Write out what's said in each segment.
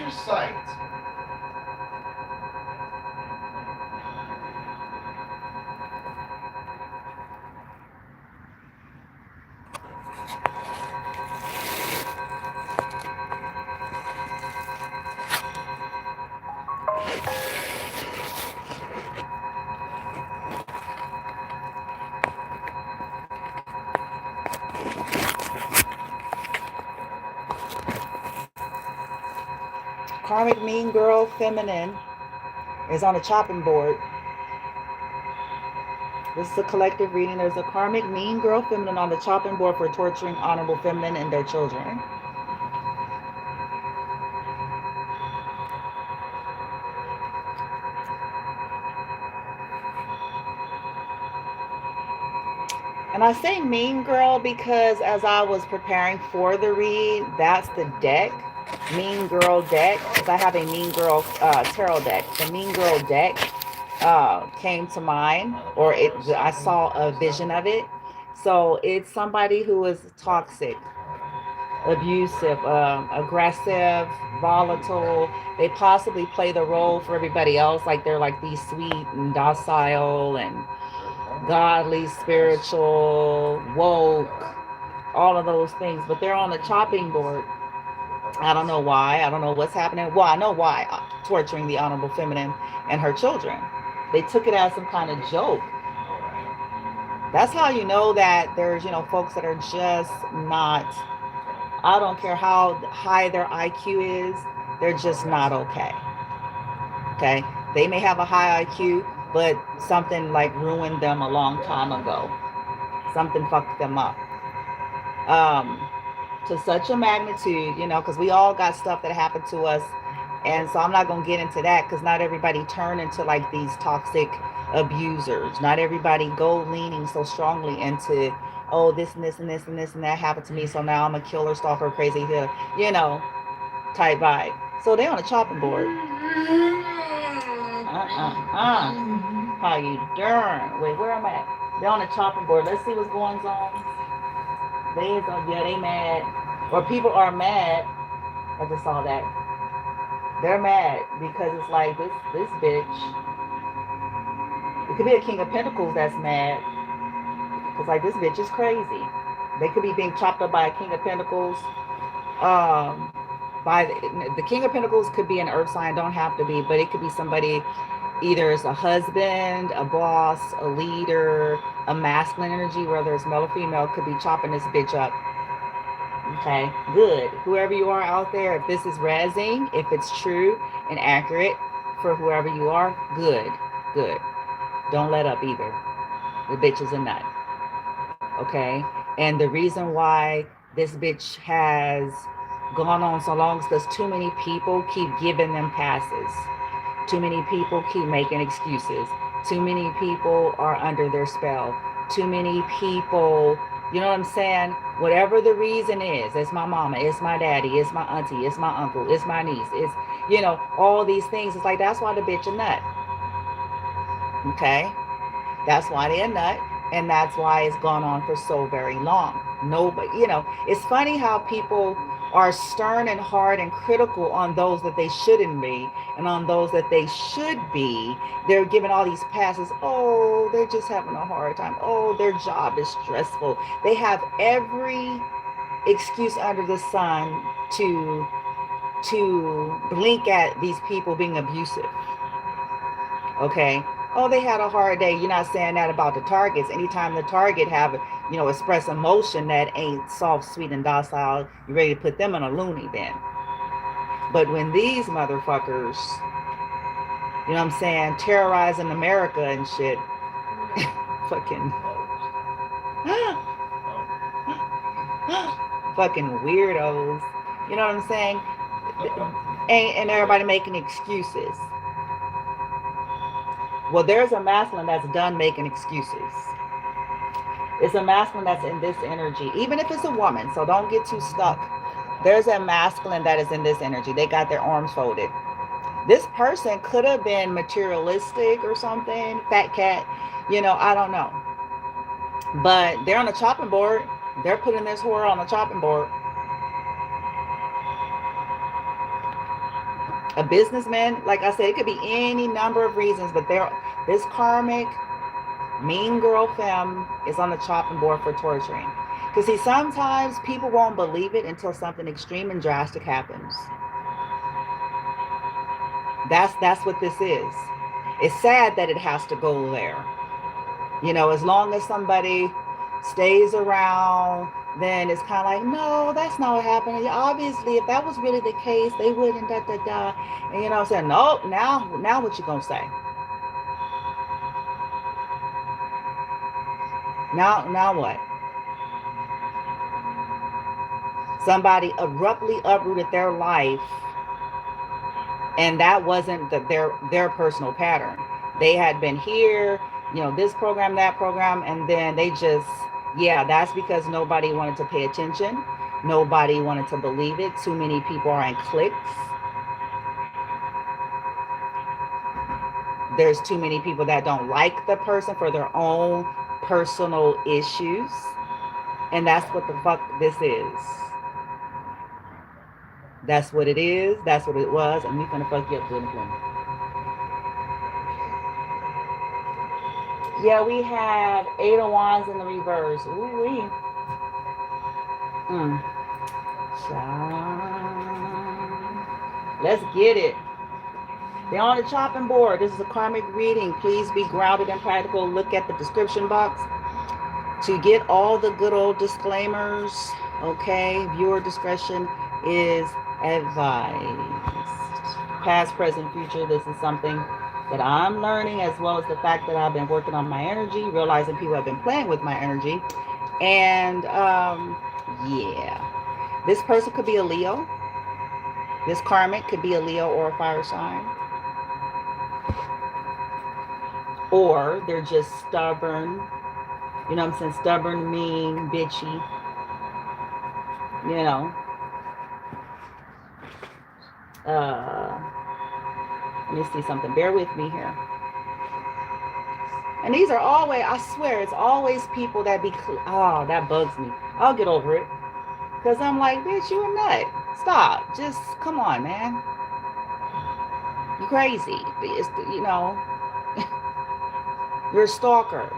your sight. Karmic Mean Girl Feminine is on a chopping board. This is a collective reading. There's a Karmic Mean Girl Feminine on the chopping board for torturing honorable feminine and their children. And I say Mean Girl because as I was preparing for the read, that's the deck, Mean Girl deck, because I have a Mean Girl tarot deck. The Mean Girl deck came to mind, or I saw a vision of it. So it's somebody who is toxic, abusive, aggressive, volatile. They possibly play the role for everybody else, like they're like these sweet and docile and godly, spiritual, woke, all of those things. But they're on the chopping board. I don't know why. I don't know what's happening. Well, I know why. Torturing the honorable feminine and her children. They took it as some kind of joke. That's how you know that there's, folks that are just not, I don't care how high their IQ is, they're just not okay. Okay? They may have a high IQ, but something like ruined them a long time ago. Something fucked them up. Um, to such a magnitude, because we all got stuff that happened to us. And so I'm not going to get into that because not everybody turn into like these toxic abusers. Not everybody go leaning so strongly into, oh, this and this and this and this and that happened to me. So now I'm a killer, stalker, crazy, type vibe. So they on a chopping board. How you doing? Wait, where am I at? They're on a chopping board. Let's see what's going on. They mad. Or people are mad. I just saw that. They're mad because it's like this bitch. It could be a King of Pentacles that's mad. Because like this bitch is crazy. They could be being chopped up by a King of Pentacles. Um by the King of Pentacles could be an earth sign, don't have to be, but it could be somebody either as a husband, a boss, a leader, a masculine energy, whether it's male or female, could be chopping this bitch up. Okay, good. Whoever you are out there, if this is rezzing, if it's true and accurate for whoever you are, good, good. Don't let up either. The bitch is a nut. Okay, and the reason why this bitch has gone on so long is because too many people keep giving them passes. Too many people keep making excuses. Too many people are under their spell. Too many people, you know what I'm saying? Whatever the reason is, it's my mama, it's my daddy, it's my auntie, it's my uncle, it's my niece, it's, all these things. It's like, that's why the bitch a nut. Okay? That's why they a nut. And that's why it's gone on for so very long. Nobody, it's funny how people are stern and hard and critical on those that they shouldn't be, and on those that they should be, they're given all these passes. Oh, they're just having a hard time. Oh, their job is stressful. They have every excuse under the sun to blink at these people being abusive. Okay. Oh, they had a hard day. You're not saying that about the targets. Anytime the target have, express emotion that ain't soft, sweet, and docile, you ready to put them in a loony bin. But when these motherfuckers, I'm saying, terrorizing America and shit, fucking, fucking weirdos. You know what I'm saying? And everybody making excuses. Well, there's a masculine that's done making excuses. It's a masculine that's in this energy, even if it's a woman. So don't get too stuck. There's a masculine that is in this energy. They got their arms folded. This person could have been materialistic or something, fat cat, I don't know. But they're on the chopping board. They're putting this horror on the chopping board. A businessman, like I said, it could be any number of reasons, but this karmic mean girl femme is on the chopping board for torturing. Because see, sometimes people won't believe it until something extreme and drastic happens. That's what this is. It's sad that it has to go there. You know, as long as somebody stays around, then it's kind of like, no, that's not what happened. Obviously, if that was really the case, they wouldn't da da da. And you know, saying, nope. Now, what you gonna say? Now what? Somebody abruptly uprooted their life, and that wasn't their personal pattern. They had been here, you know, this program, that program, and then they just, yeah, that's because nobody wanted to pay attention. Nobody wanted to believe it. Too many people are in cliques. There's too many people that don't like the person for their own personal issues. And that's what the fuck this is. That's what it is. That's what it was. And we finna fuck you up good and plenty. Yeah, we have 8 of Wands in the reverse. Ooh wee. Let's get it. They're on the chopping board. This is a karmic reading. Please be grounded and practical. Look at the description box to get all the good old disclaimers. Okay, viewer discretion is advised. Past, present, future. This is something that I'm learning, as well as the fact that I've been working on my energy, realizing people have been playing with my energy. And yeah, this person could be a Leo. This karmic could be a Leo or a fire sign. Or they're just stubborn. You know what I'm saying? Stubborn, mean, bitchy. You know. Let me see something. Bear with me here. And these are always, I swear, it's always people that be, oh, that bugs me. I'll get over it. Because I'm like, bitch, you a nut. Stop. Just, come on, man. You crazy. It's, you know, you're a stalker.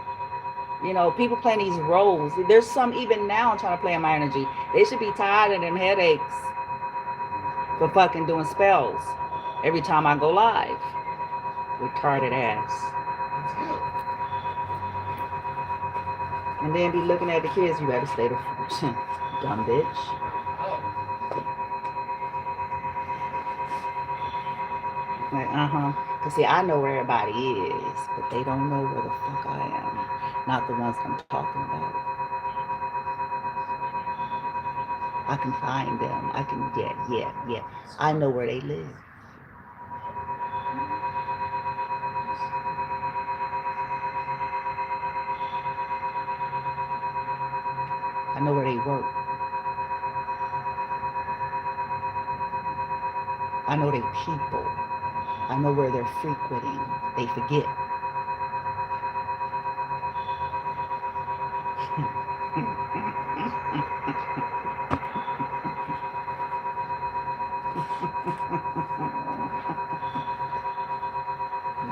You know, people playing these roles. There's some even now trying to play in my energy. They should be tired of them headaches for fucking doing spells every time I go live. Retarded ass. And then be looking at the kids, you better stay the dumb bitch. Like, Cause see, I know where everybody is, but they don't know where the fuck I am. Not the ones I'm talking about. I can find them. I can, yeah. I know where they live. I know where they work. I know they people. I know where they're frequenting. They forget.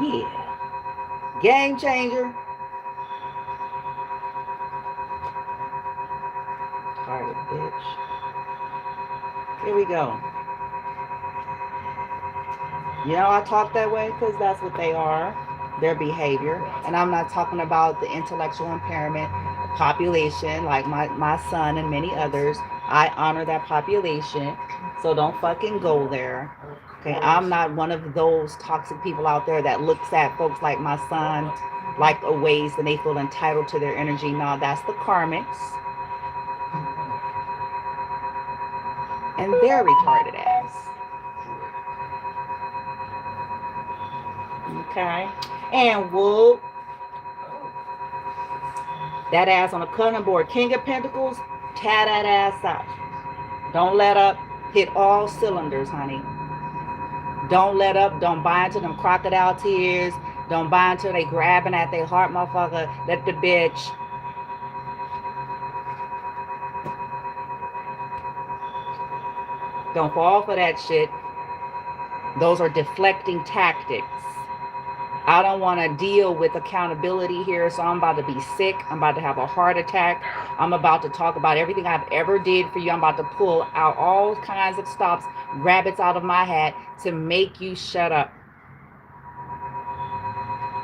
Yeah. Game changer. Retarded bitch. Here we go. You know, I talk that way because that's what they are, their behavior. And I'm not talking about the intellectual impairment population like my son and many others. I honor that population. So don't fucking go there. Okay, I'm not one of those toxic people out there that looks at folks like my son like a ways and they feel entitled to their energy. No, that's the karmics. And they're retarded ass. Okay. And whoop. That ass on a cutting board. King of Pentacles, tear that ass out. Don't let up. Hit all cylinders, honey. Don't let up. Don't buy into them crocodile tears. Don't buy into they grabbing at their heart, motherfucker. Let the bitch. Don't fall for that shit. Those are deflecting tactics. I don't want to deal with accountability here, so I'm about to be sick. I'm about to have a heart attack. I'm about to talk about everything I've ever did for you. I'm about to pull out all kinds of stops, rabbits out of my hat to make you shut up.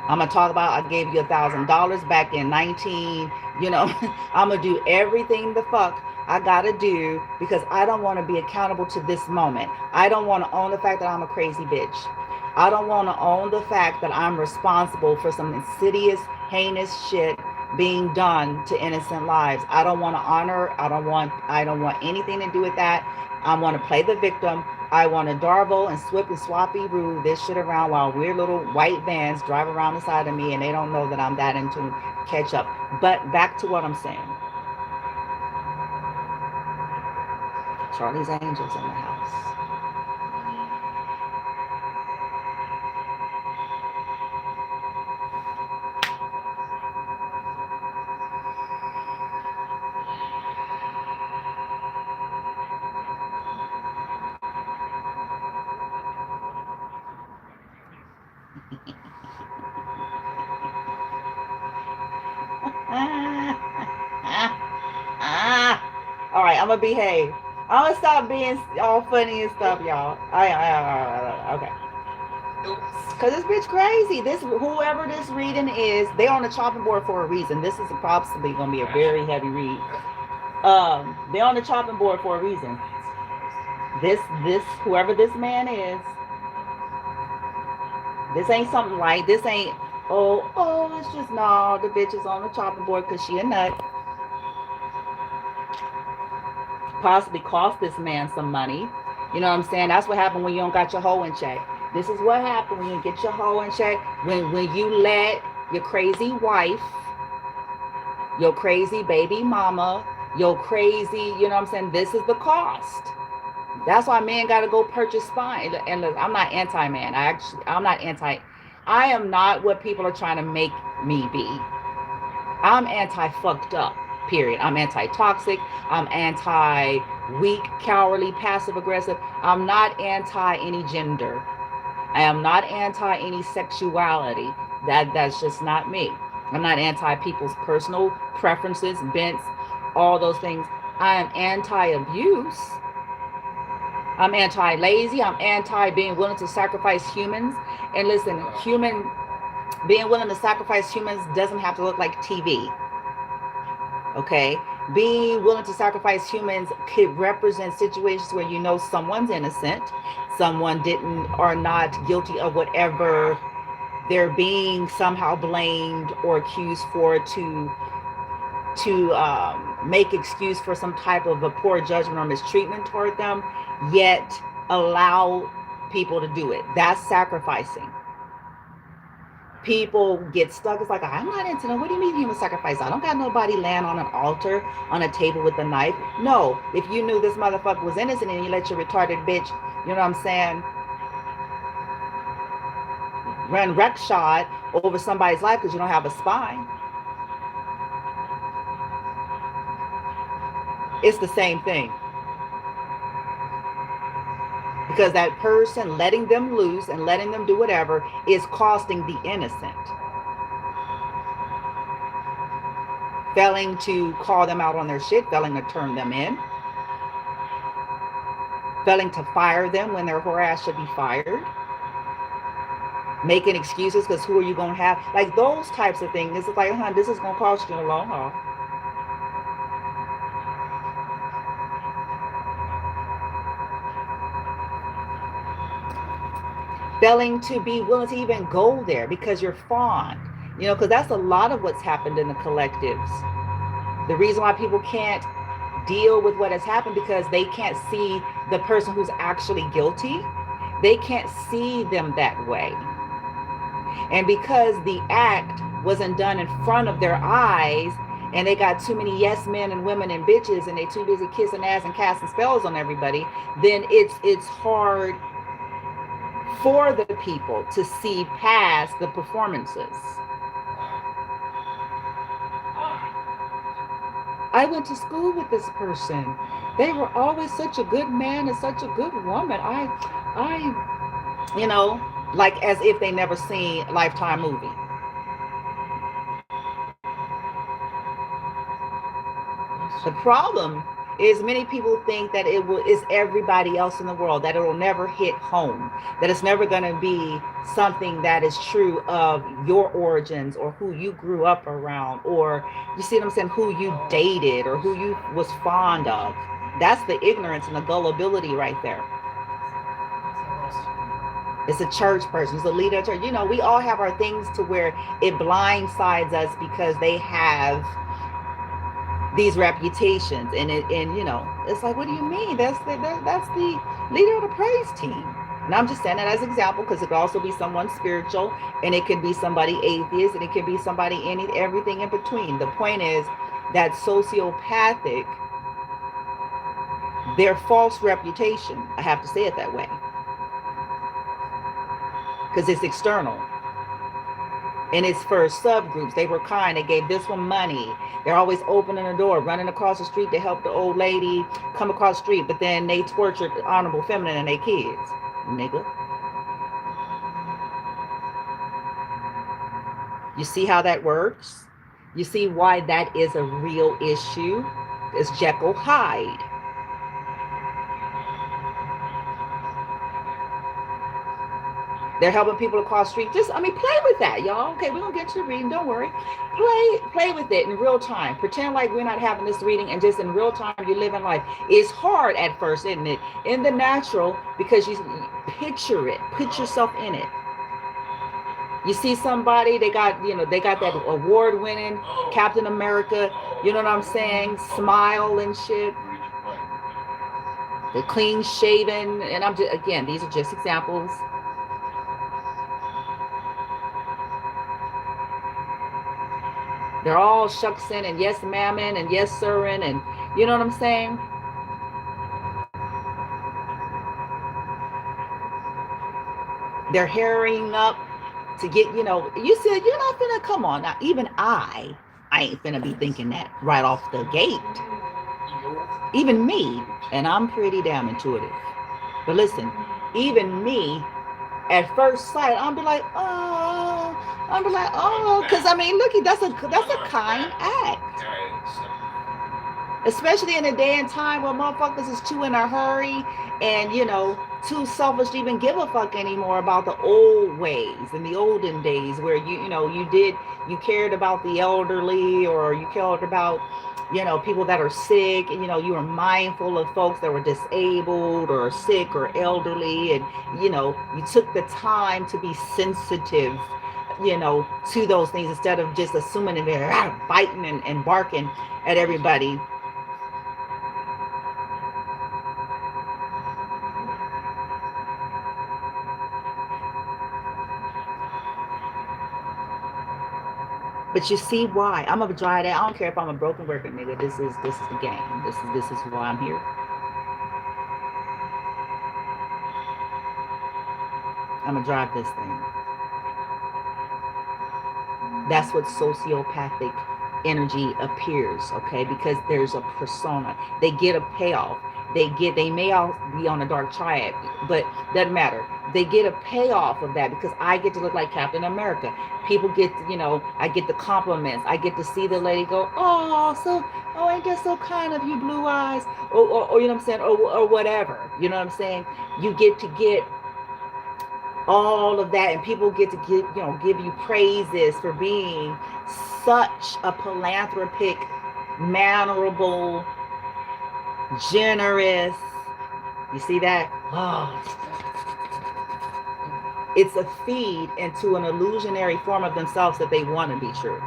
I'm gonna talk about I gave you $1,000 back in 19. I'm gonna do everything the fuck I gotta do because I don't want to be accountable to this moment. I don't want to own the fact that I'm a crazy bitch. I don't want to own the fact that I'm responsible for some insidious, heinous shit being done to innocent lives. I don't want to honor. I don't want anything to do with that. I want to play the victim. I want to darble and swip and swappy roo this shit around while weird little white vans drive around the side of me and they don't know that I'm that into catch up. But back to what I'm saying. Charlie's Angels in the house. All right, I'm gonna behave. I'm gonna stop being all funny and stuff, y'all. Okay. Cause this bitch crazy. This whoever this reading is, they on the chopping board for a reason. This is possibly gonna be a very heavy read. They on the chopping board for a reason. This whoever this man is, this ain't something light. This ain't it's just no. The bitch is on the chopping board because she a nut. Possibly cost this man some money. You know what I'm saying? That's what happened when you don't got your hoe in check. This is what happened when you get your hoe in check. When you let your crazy wife, your crazy baby mama, your crazy, you know what I'm saying? This is the cost. That's why men got to go purchase spine. And look, I'm not anti-man. I'm not anti. I am not what people are trying to make me be. I'm anti-fucked up. Period. I'm anti-toxic. I'm anti-weak, cowardly, passive-aggressive. I'm not anti any gender. I am not anti any sexuality. That's just not me. I'm not anti people's personal preferences, bents, all those things. I am anti-abuse. I'm anti-lazy. I'm anti being willing to sacrifice humans. And listen, being willing to sacrifice humans doesn't have to look like TV. Okay, being willing to sacrifice humans could represent situations where you know someone's innocent, someone didn't or not guilty of whatever they're being somehow blamed or accused for, to make excuse for some type of a poor judgment or mistreatment toward them, yet allow people to do it. That's sacrificing. People get stuck. It's like, I'm not into that. What do you mean human sacrifice? I don't got nobody laying on an altar on a table with a knife. No, if you knew this motherfucker was innocent and you let your retarded bitch, you know what I'm saying, run wreckshod over somebody's life because you don't have a spine. It's the same thing. Because that person letting them loose and letting them do whatever is costing the innocent. Failing to call them out on their shit, failing to turn them in, failing to fire them when their whore ass should be fired, making excuses because who are you going to have? Like those types of things. It's like, this is going to cost you in the long haul. Failing to be willing to even go there because you're fond, because that's a lot of what's happened in the collectives. The reason why people can't deal with what has happened because they can't see the person who's actually guilty. They can't see them that way. And because the act wasn't done in front of their eyes, and they got too many yes men and women and bitches, and they too busy kissing ass and casting spells on everybody, then it's hard for the people to see past the performances. I went to school with this person. They were always such a good man and such a good woman. you know, like as if they never seen a Lifetime movie. The problem is many people think that it will is everybody else in the world, that it will never hit home, that it's never going to be something that is true of your origins or who you grew up around, or you see what I'm saying, who you dated or who you was fond of. That's the ignorance and the gullibility right there. It's a church person, it's a leader of church. You know, we all have our things to where it blindsides us because they have these reputations, and you know, it's like, what do you mean? That's the leader of the praise team. And I'm just saying that as an example because it could also be someone spiritual, and it could be somebody atheist, and it could be somebody everything in between. The point is that sociopathic, their false reputation, I have to say it that way, because it's external. And it's for subgroups. They were kind. They gave this one money. They're always opening the door, running across the street to help the old lady come across the street. But then they tortured the honorable feminine and their kids. Nigga. You see how that works? You see why that is a real issue? It's Jekyll Hyde. They're helping people across the street. Just, I mean, play with that, y'all. Okay, we're going to get to the reading. Don't worry. Play with it in real time. Pretend like we're not having this reading, and just in real time, you're living life. It's hard at first, isn't it? In the natural, because you picture it. Put yourself in it. You see somebody, they got that award-winning Captain America, you know what I'm saying? Smile and shit. The clean shaven, and I'm just, again, these are just examples. They're all shucksing and yes ma'aming and yes sirring, and you know what I'm saying? They're hurrying up to get, you said you're not finna, come on. Now, even I ain't finna be thinking that right off the gate. Even me, and I'm pretty damn intuitive. But listen, even me, at first sight, I'll be like, because I mean, look, that's a kind act. Especially in a day and time where motherfuckers is too in a hurry and, too selfish to even give a fuck anymore about the old ways and the olden days where you cared about the elderly, or you cared about, people that are sick, and, you were mindful of folks that were disabled or sick or elderly, and, you took the time to be sensitive, to those things instead of just assuming that they're biting and barking at everybody. But you see why? I'm gonna try that. I don't care if I'm a broken record, nigga. This is the game. This is why I'm here. I'm gonna drive this thing. That's what sociopathic energy appears, okay? Because there's a persona. They get a payoff. They may all be on a dark triad, but doesn't matter. They get a payoff of that because I get to look like Captain America. People get, I get the compliments. I get to see the lady go, ain't that so kind of you, blue eyes, or you know what I'm saying, or whatever. You know what I'm saying? You get to get all of that, and people get to give you praises for being such a philanthropic, mannerable, generous. You see that? It's a feed into an illusionary form of themselves that they want to be true.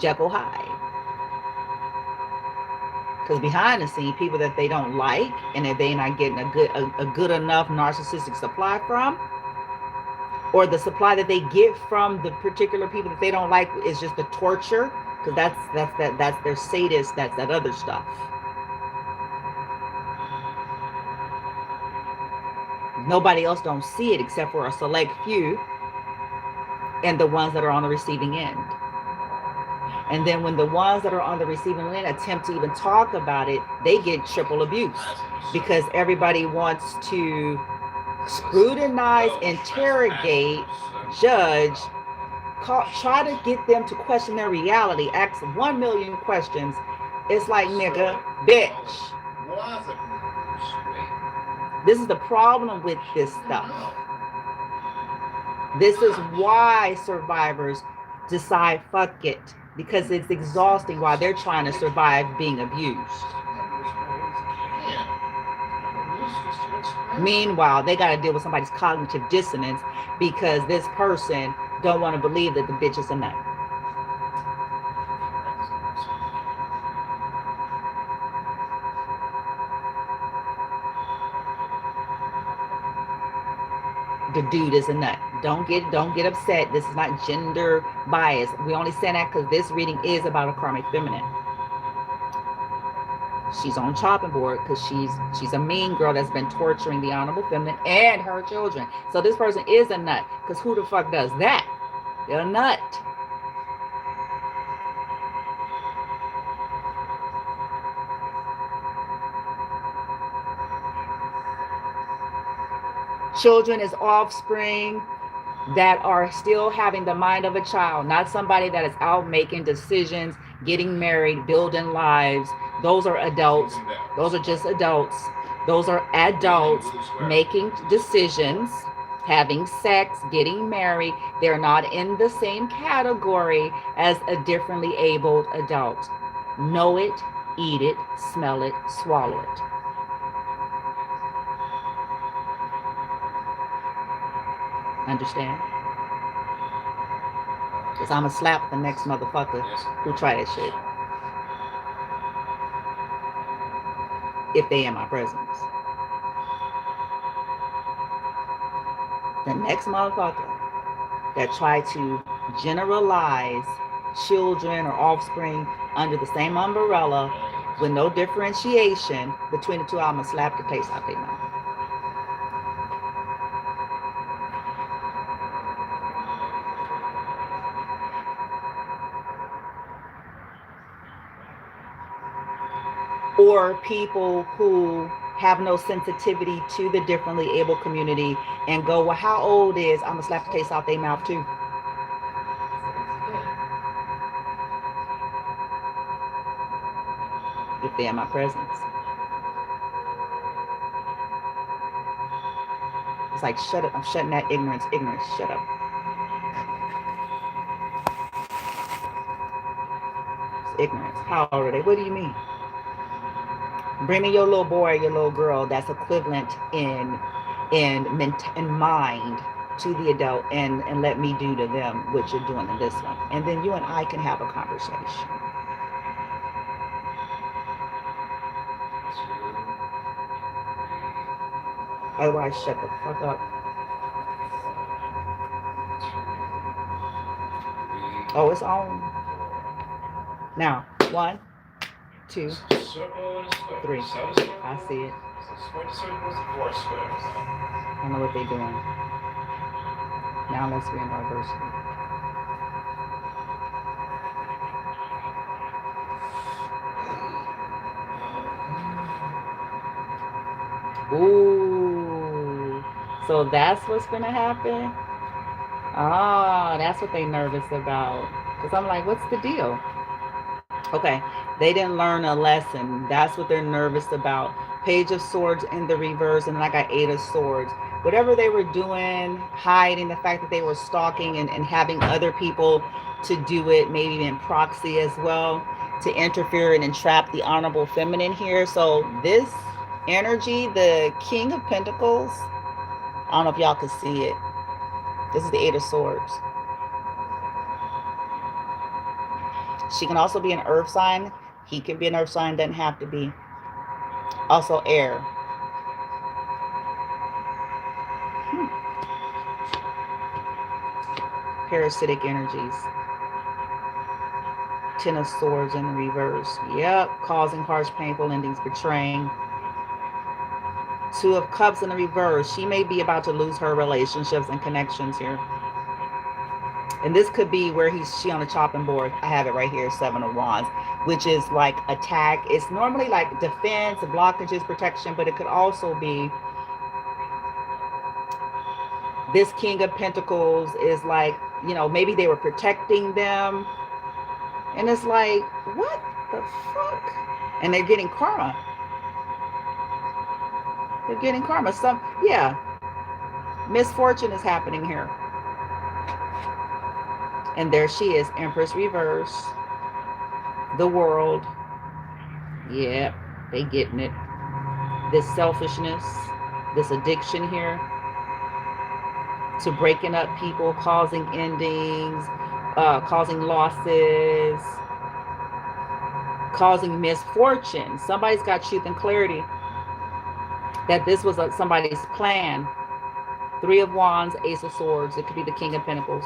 Jekyll Hyde. Because behind the scene, people that they don't like, and if they're not getting a good enough narcissistic supply from, or the supply that they get from the particular people that they don't like is just the torture, because that's their sadist, that's that other stuff. Nobody else don't see it except for a select few, and the ones that are on the receiving end. And then when the ones that are on the receiving end attempt to even talk about it, they get triple abuse because everybody wants to scrutinize, interrogate, judge, try to get them to question their reality, ask 1 million questions. It's like, nigga, bitch. This is the problem with this stuff. This is why survivors decide, fuck it, because it's exhausting while they're trying to survive being abused. Meanwhile, they got to deal with somebody's cognitive dissonance because this person don't want to believe that the bitch is a nut. The dude is a nut. Don't get upset. This is not gender bias. We only say that because this reading is about a karmic feminine. She's on chopping board because she's a mean girl that's been torturing the honorable feminine and her children. So this person is a nut, because who the fuck does that? They're a nut. Children is offspring that are still having the mind of a child, not somebody that is out making decisions, getting married, building lives. Those are adults. Those are just adults. Those are adults making decisions, having sex, getting married. They're not in the same category as a differently abled adult. Know it, eat it, smell it, swallow it. Understand? Because I'm going to slap the next motherfucker who try that shit. If they in my presence. The next motherfucker that try to generalize children or offspring under the same umbrella with no differentiation between the two, I'm going to slap the taste out their mouth. Or people who have no sensitivity to the differently able community and go, well, how old is, I'm gonna slap the taste out their mouth too. If they're in my presence. It's like, shut up, I'm shutting that ignorance, shut up. It's ignorance. How old are they? What do you mean? Bring me your little boy, your little girl that's equivalent in mind to the adult, and let me do to them what you're doing in this one. And then you and I can have a conversation. Otherwise, shut the fuck up. Oh, it's on. Now, 1, 2, 3. I see it. I don't know what they're doing. Now let's be in reverse. Ooh. So that's what's going to happen? Ah, that's what they're nervous about. Because I'm like, what's the deal? Okay, they didn't learn a lesson. That's what they're nervous about. Page of Swords in the reverse, and then I got 8 of Swords. Whatever they were doing, hiding, the fact that they were stalking and having other people to do it, maybe in proxy as well, to interfere and entrap the honorable feminine here. So this energy, the King of Pentacles, I don't know if y'all can see it. This is the 8 of Swords. She can also be an earth sign. He can be an earth sign, doesn't have to be. Also air. Parasitic energies. 10 of Swords in the reverse. Yep, causing harsh, painful endings, betraying. 2 of Cups in the reverse. She may be about to lose her relationships and connections here. And this could be where she on the chopping board. I have it right here, 7 of Wands, which is like attack. It's normally like defense, blockages, protection, but it could also be this King of Pentacles is like, you know, maybe they were protecting them. And it's like, what the fuck? And they're getting karma. They're getting karma. Yeah, misfortune is happening here. And there she is, Empress reverse. The world. Yeah, they getting it. This selfishness, this addiction here to breaking up people, causing endings, causing losses, causing misfortune. Somebody's got truth and clarity that this was somebody's plan. 3 of Wands, Ace of Swords. It could be the King of Pentacles.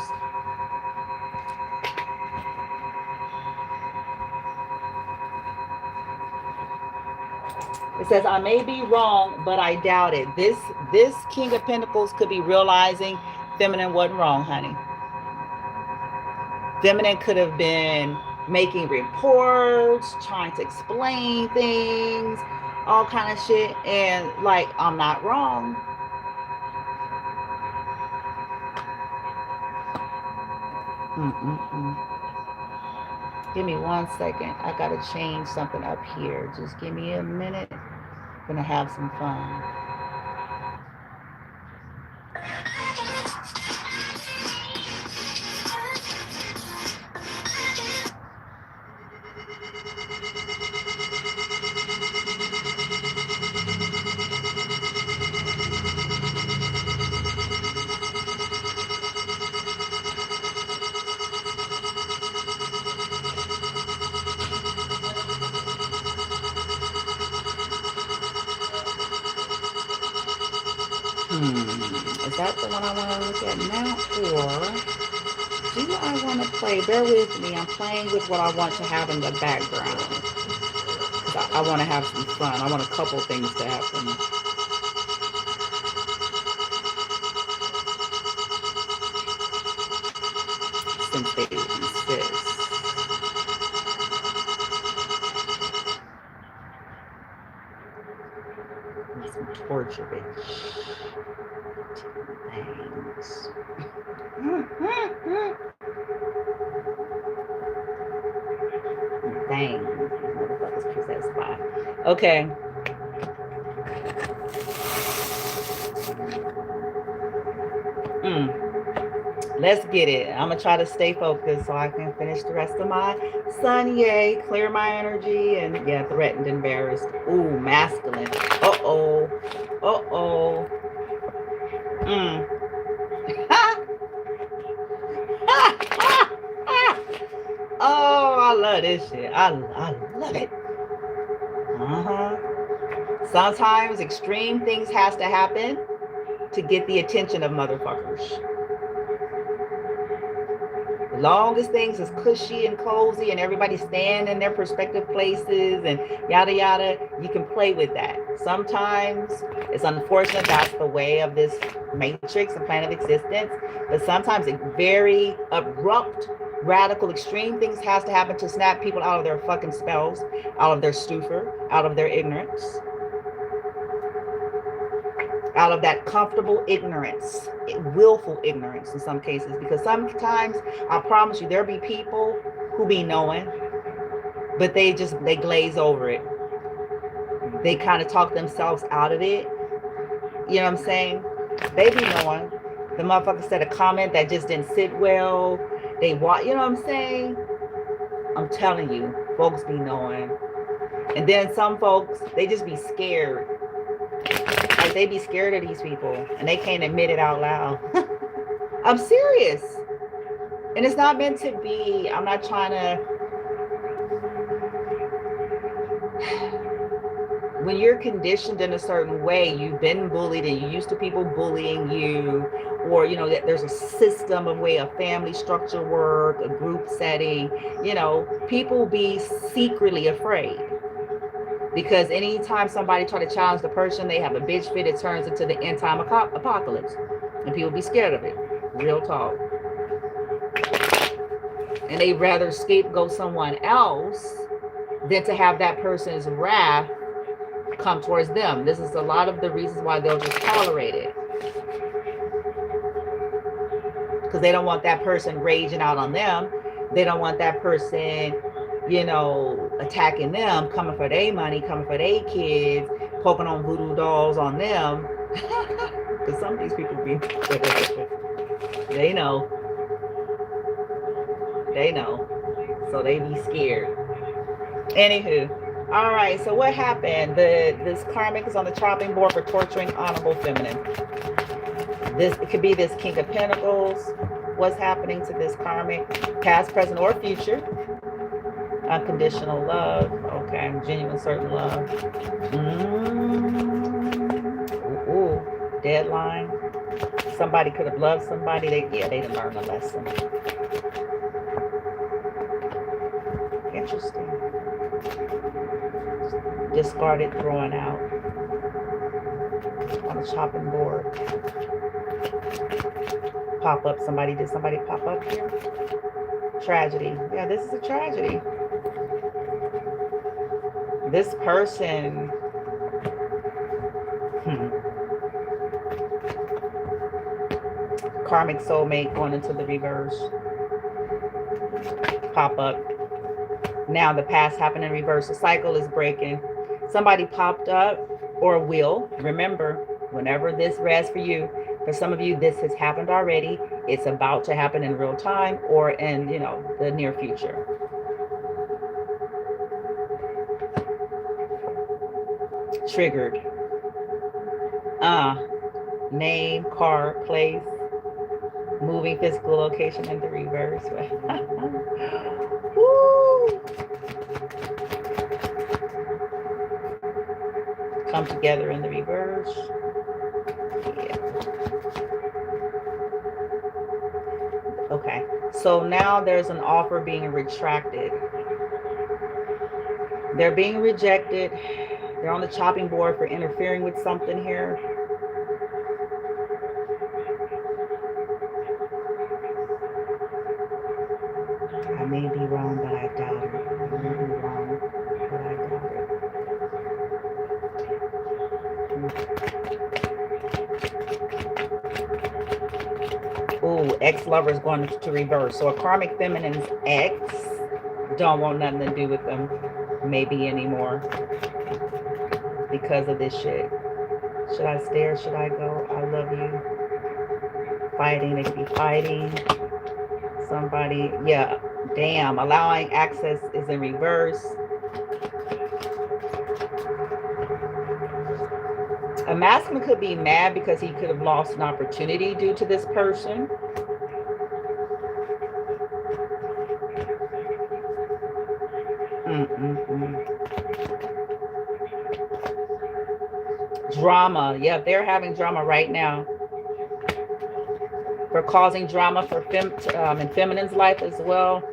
It says, I may be wrong, but I doubt it. This King of Pentacles could be realizing feminine wasn't wrong, honey. Feminine could have been making reports, trying to explain things, all kind of shit. And like, I'm not wrong. Give me 1 second. I got to change something up here. Just give me a minute. I'm going to have some fun. Is that the one I want to look at now? Or do I want to play? Bear with me. I'm playing with what I want to have in the background. I want to have some fun. I want a couple things to happen. Since they insist. Some torture, bitch. Thanks. Dang. Motherfuckers possessed by. Okay. Let's get it. I'm going to try to stay focused so I can finish the rest of my sun. Yay. Clear my energy. And yeah, threatened, embarrassed. Ooh, masculine. Uh-oh. Uh-oh. Oh, I love this shit. I love it. Sometimes extreme things has to happen to get the attention of motherfuckers. The longest things is cushy and cozy and everybody staying in their respective places and yada yada. You can play with that. Sometimes it's unfortunate that's the way of this matrix and plan of existence. But sometimes it's very abrupt, radical, extreme things has to happen to snap people out of their fucking spells, out of their stupor, out of their ignorance, out of that comfortable ignorance, willful ignorance in some cases. Because sometimes, I promise you, there'll be people who be knowing, but they glaze over it. They kind of talk themselves out of it. You know what I'm saying? They be knowing. The motherfucker said a comment that just didn't sit well. They want, you know what I'm saying? I'm telling you, folks be knowing. And then some folks, they just be scared. Like they be scared of these people and they can't admit it out loud. I'm serious. And it's not meant to be. I'm not trying to. When you're conditioned in a certain way, you've been bullied and you're used to people bullying you, or you know that there's a system of way a family structure work, a group setting, you know, people be secretly afraid. Because anytime somebody try to challenge the person, they have a bitch fit, it turns into the end time apocalypse. And people be scared of it. Real talk. and they'd rather scapegoat someone else than to have that person's wrath come towards them. This is a lot of the reasons why they'll just tolerate it, because they don't want that person raging out on them. They don't want that person, you know, attacking them, coming for their money, coming for their kids, poking on voodoo dolls on them. Because some of these people be they know, so they be scared. Anywho, all right, so what happened? This karmic is on the chopping board for torturing honorable feminine. It could be this King of Pentacles. What's happening to this karmic? Past, present, or future. Unconditional love. Okay, genuine, certain love. Ooh, deadline. Somebody could have loved somebody. They didn't learn a lesson. Interesting. Discarded, throwing out on the chopping board. Pop up. Did somebody pop up here? Tragedy. Yeah, this is a tragedy. This person karmic soulmate going into the reverse. Pop up. Now the past happened in reverse. The cycle is breaking. Somebody popped up or will. Remember, whenever this rests for you, for some of you, this has happened already. It's about to happen in real time or in, you know, the near future. Triggered. Name, car, place, moving, physical location in the reverse. Woo! Come together in the reverse. Yeah. Okay, so now there's an offer being retracted. They're being rejected. They're on the chopping board for interfering with something here. I may be wrong, but I doubt it. I may be wrong, but I doubt it. Ooh, ex-lovers going to reverse. So a karmic feminine's ex don't want nothing to do with them maybe anymore because of this shit. Should I stay or should I go? I love you. Fighting, they could be fighting. Somebody, yeah, damn, allowing access is in reverse. A masculine could be mad because he could have lost an opportunity due to this person. Drama. Yeah, they're having drama right now. For causing drama for in feminine's life as well.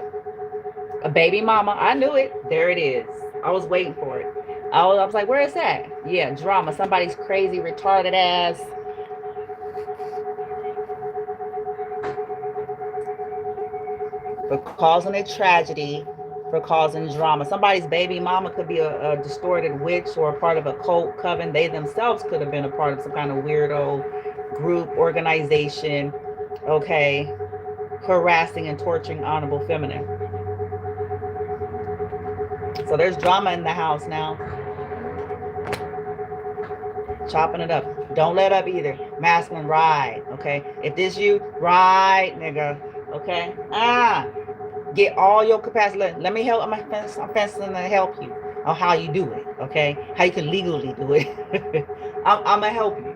A baby mama. I knew it. There it is. I was waiting for it. I was like, where is that? Yeah, drama. Somebody's crazy, retarded ass. For causing a tragedy, for causing drama. Somebody's baby mama could be a distorted witch or a part of a cult coven. They themselves could have been a part of some kind of weirdo group, organization, okay, harassing and torturing honorable feminine. So there's drama in the house now. Chopping it up. Don't let up either. Masculine, ride, okay? If this you, ride, nigga, okay? Get all your capacity. Let me help. I'm fencing to help you on how you do it, okay? How you can legally do it. I'm gonna help you.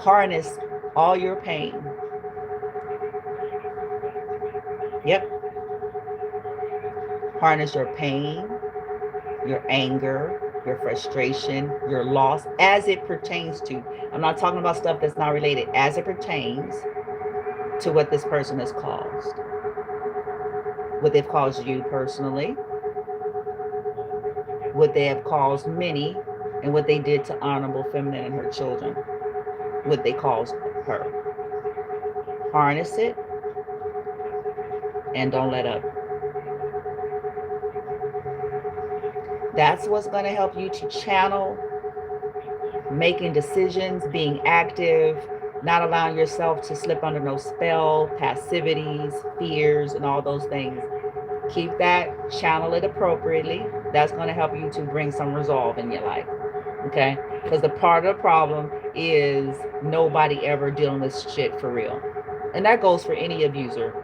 Harness all your pain. Yep. Harness your pain, your anger, your frustration, your loss, as it pertains to. I'm not talking about stuff that's not related. As it pertains to what this person has caused. What they've caused you personally. What they have caused many. And what they did to honorable feminine and her children. What they caused her. Harness it. and don't let up. That's what's going to help you to channel, making decisions, being active, not allowing yourself to slip under no spell, passivities, fears, and all those things. Keep that, channel it appropriately. That's going to help you to bring some resolve in your life. Okay? Because the part of the problem is nobody ever dealing with shit for real. And that goes for any abuser,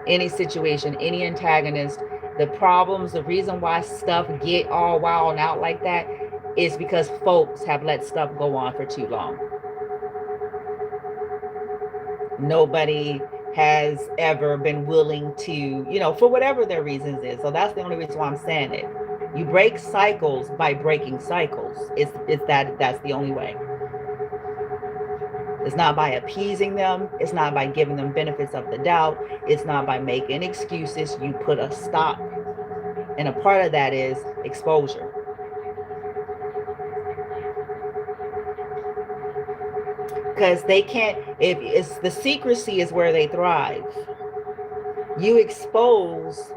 any situation, any antagonist. The problems, the reason why stuff get all wild out like that is because folks have let stuff go on for too long. Nobody has ever been willing to, for whatever their reasons is. So that's the only reason why I'm saying it. You break cycles by breaking cycles. That's the only way. It's not by appeasing them. It's not by giving them benefits of the doubt. It's not by making excuses. You put a stop. And a part of that is exposure. Because they can't, if it's the secrecy is where they thrive. You expose,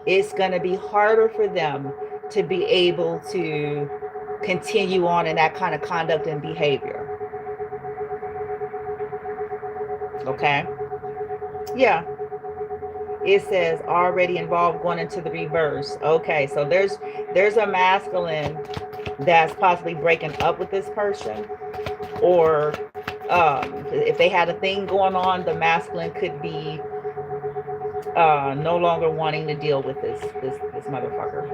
it's going to be harder for them to be able to continue on in that kind of conduct and behavior. Okay? Yeah. It says already involved going into the reverse. Okay, so there's a masculine that's possibly breaking up with this person, or if they had a thing going on, the masculine could be no longer wanting to deal with this motherfucker.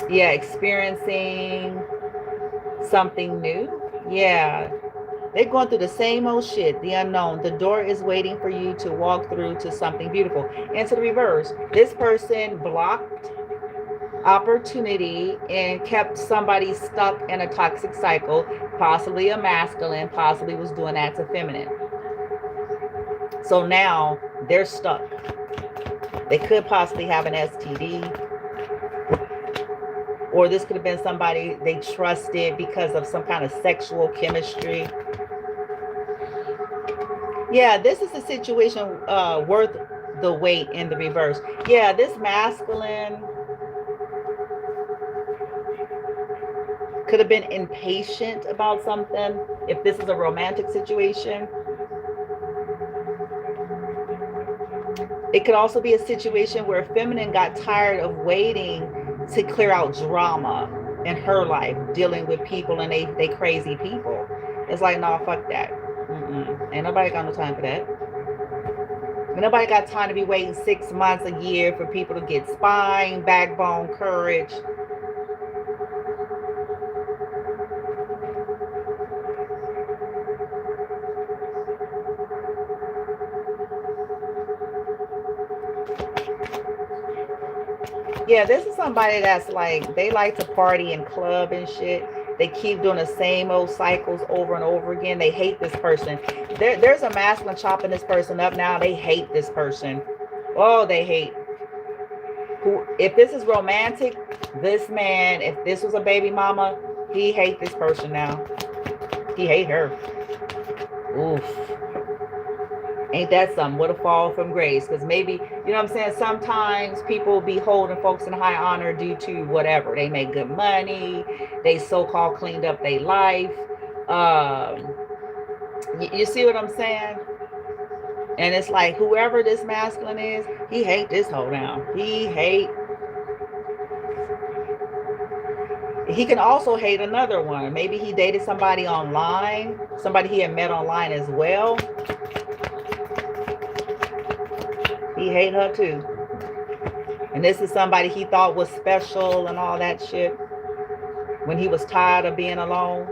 Yeah, experiencing something new. Yeah, they're going through the same old shit, the unknown. The door is waiting for you to walk through to something beautiful. And to the reverse, this person blocked opportunity and kept somebody stuck in a toxic cycle, possibly a masculine, possibly was doing that to feminine. So now they're stuck. They could possibly have an STD. Or this could have been somebody they trusted because of some kind of sexual chemistry. Yeah, this is a situation worth the wait in the reverse. Yeah, this masculine could have been impatient about something if this is a romantic situation. It could also be a situation where feminine got tired of waiting to clear out drama in her life, dealing with people and they crazy people. It's like, no, fuck that. Ain't nobody got no time for that. Ain't nobody got time to be waiting 6 months, a year for people to get spine, backbone, courage. Yeah, this is somebody that's like, they like to party and club and shit. They keep doing the same old cycles over and over again. They hate this person. There's a masculine chopping this person up now. They hate this person. Oh, they hate. If this is romantic, this man, if this was a baby mama, he hate this person now. He hate her. Oof. Ain't that something? What a fall from grace. Because maybe, you know what I'm saying? Sometimes people be holding folks in high honor due to whatever. They make good money. They so-called cleaned up their life. You see what I'm saying? And it's like, whoever this masculine is, he hate this hoe now. He can also hate another one. Maybe he dated somebody online. Somebody he had met online as well. He hate her too. And this is somebody he thought was special and all that shit when he was tired of being alone.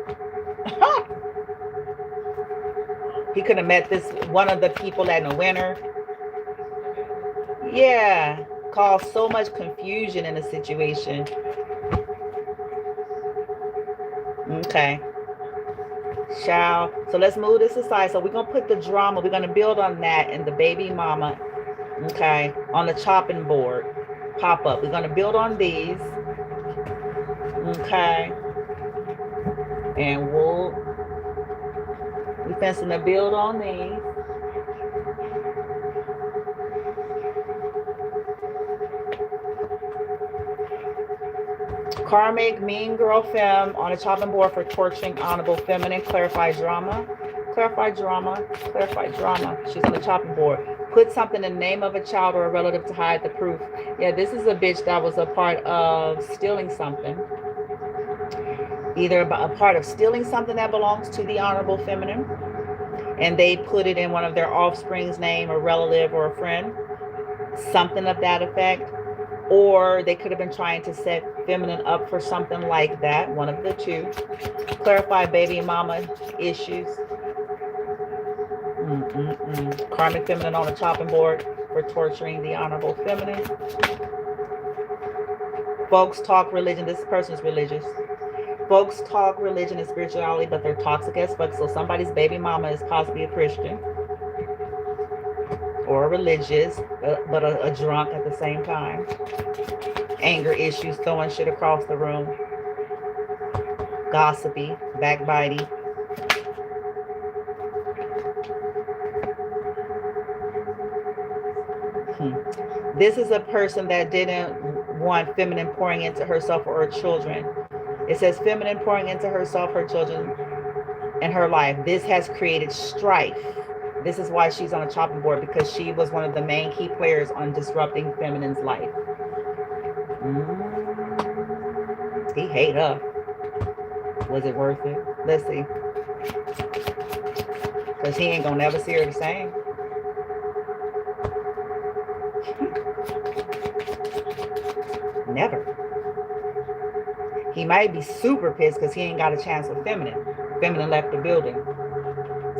He could have met this one of the people in the winter. Yeah, caused so much confusion in the situation. Okay. So let's move this aside. So we're going to put the drama, we're going to build on that and the baby mama. Okay, on the chopping board, pop up. We're going to build on these. Okay. And We fencing to build on these. Karmic, mean girl femme on a chopping board for torturing honorable feminine. Clarify drama. Clarify drama. Clarify drama. She's on the chopping board. Put something in the name of a child or a relative to hide the proof. Yeah, this is a bitch that was a part of stealing something. Either a part of stealing something that belongs to the honorable feminine, and they put it in one of their offspring's name, a relative or a friend. Something of that effect. Or they could have been trying to set feminine up for something like that. One of the two. Clarify baby mama issues. Karmic feminine on the chopping board for torturing the honorable feminine. Folks talk religion. This person is religious. Folks talk religion and spirituality, but they're toxic as fuck. So somebody's baby mama is possibly a Christian or religious, but a drunk at the same time. Anger issues, throwing shit across the room. Gossipy, backbiting. This is a person that didn't want feminine pouring into herself or her children. It says feminine pouring into herself, her children, and her life. This has created strife. This is why she's on a chopping board, because she was one of the main key players on disrupting feminine's life. He hate her. Was it worth it? Let's see. Because he ain't gonna never see her the same. Never. He might be super pissed because he ain't got a chance with feminine. Feminine left the building.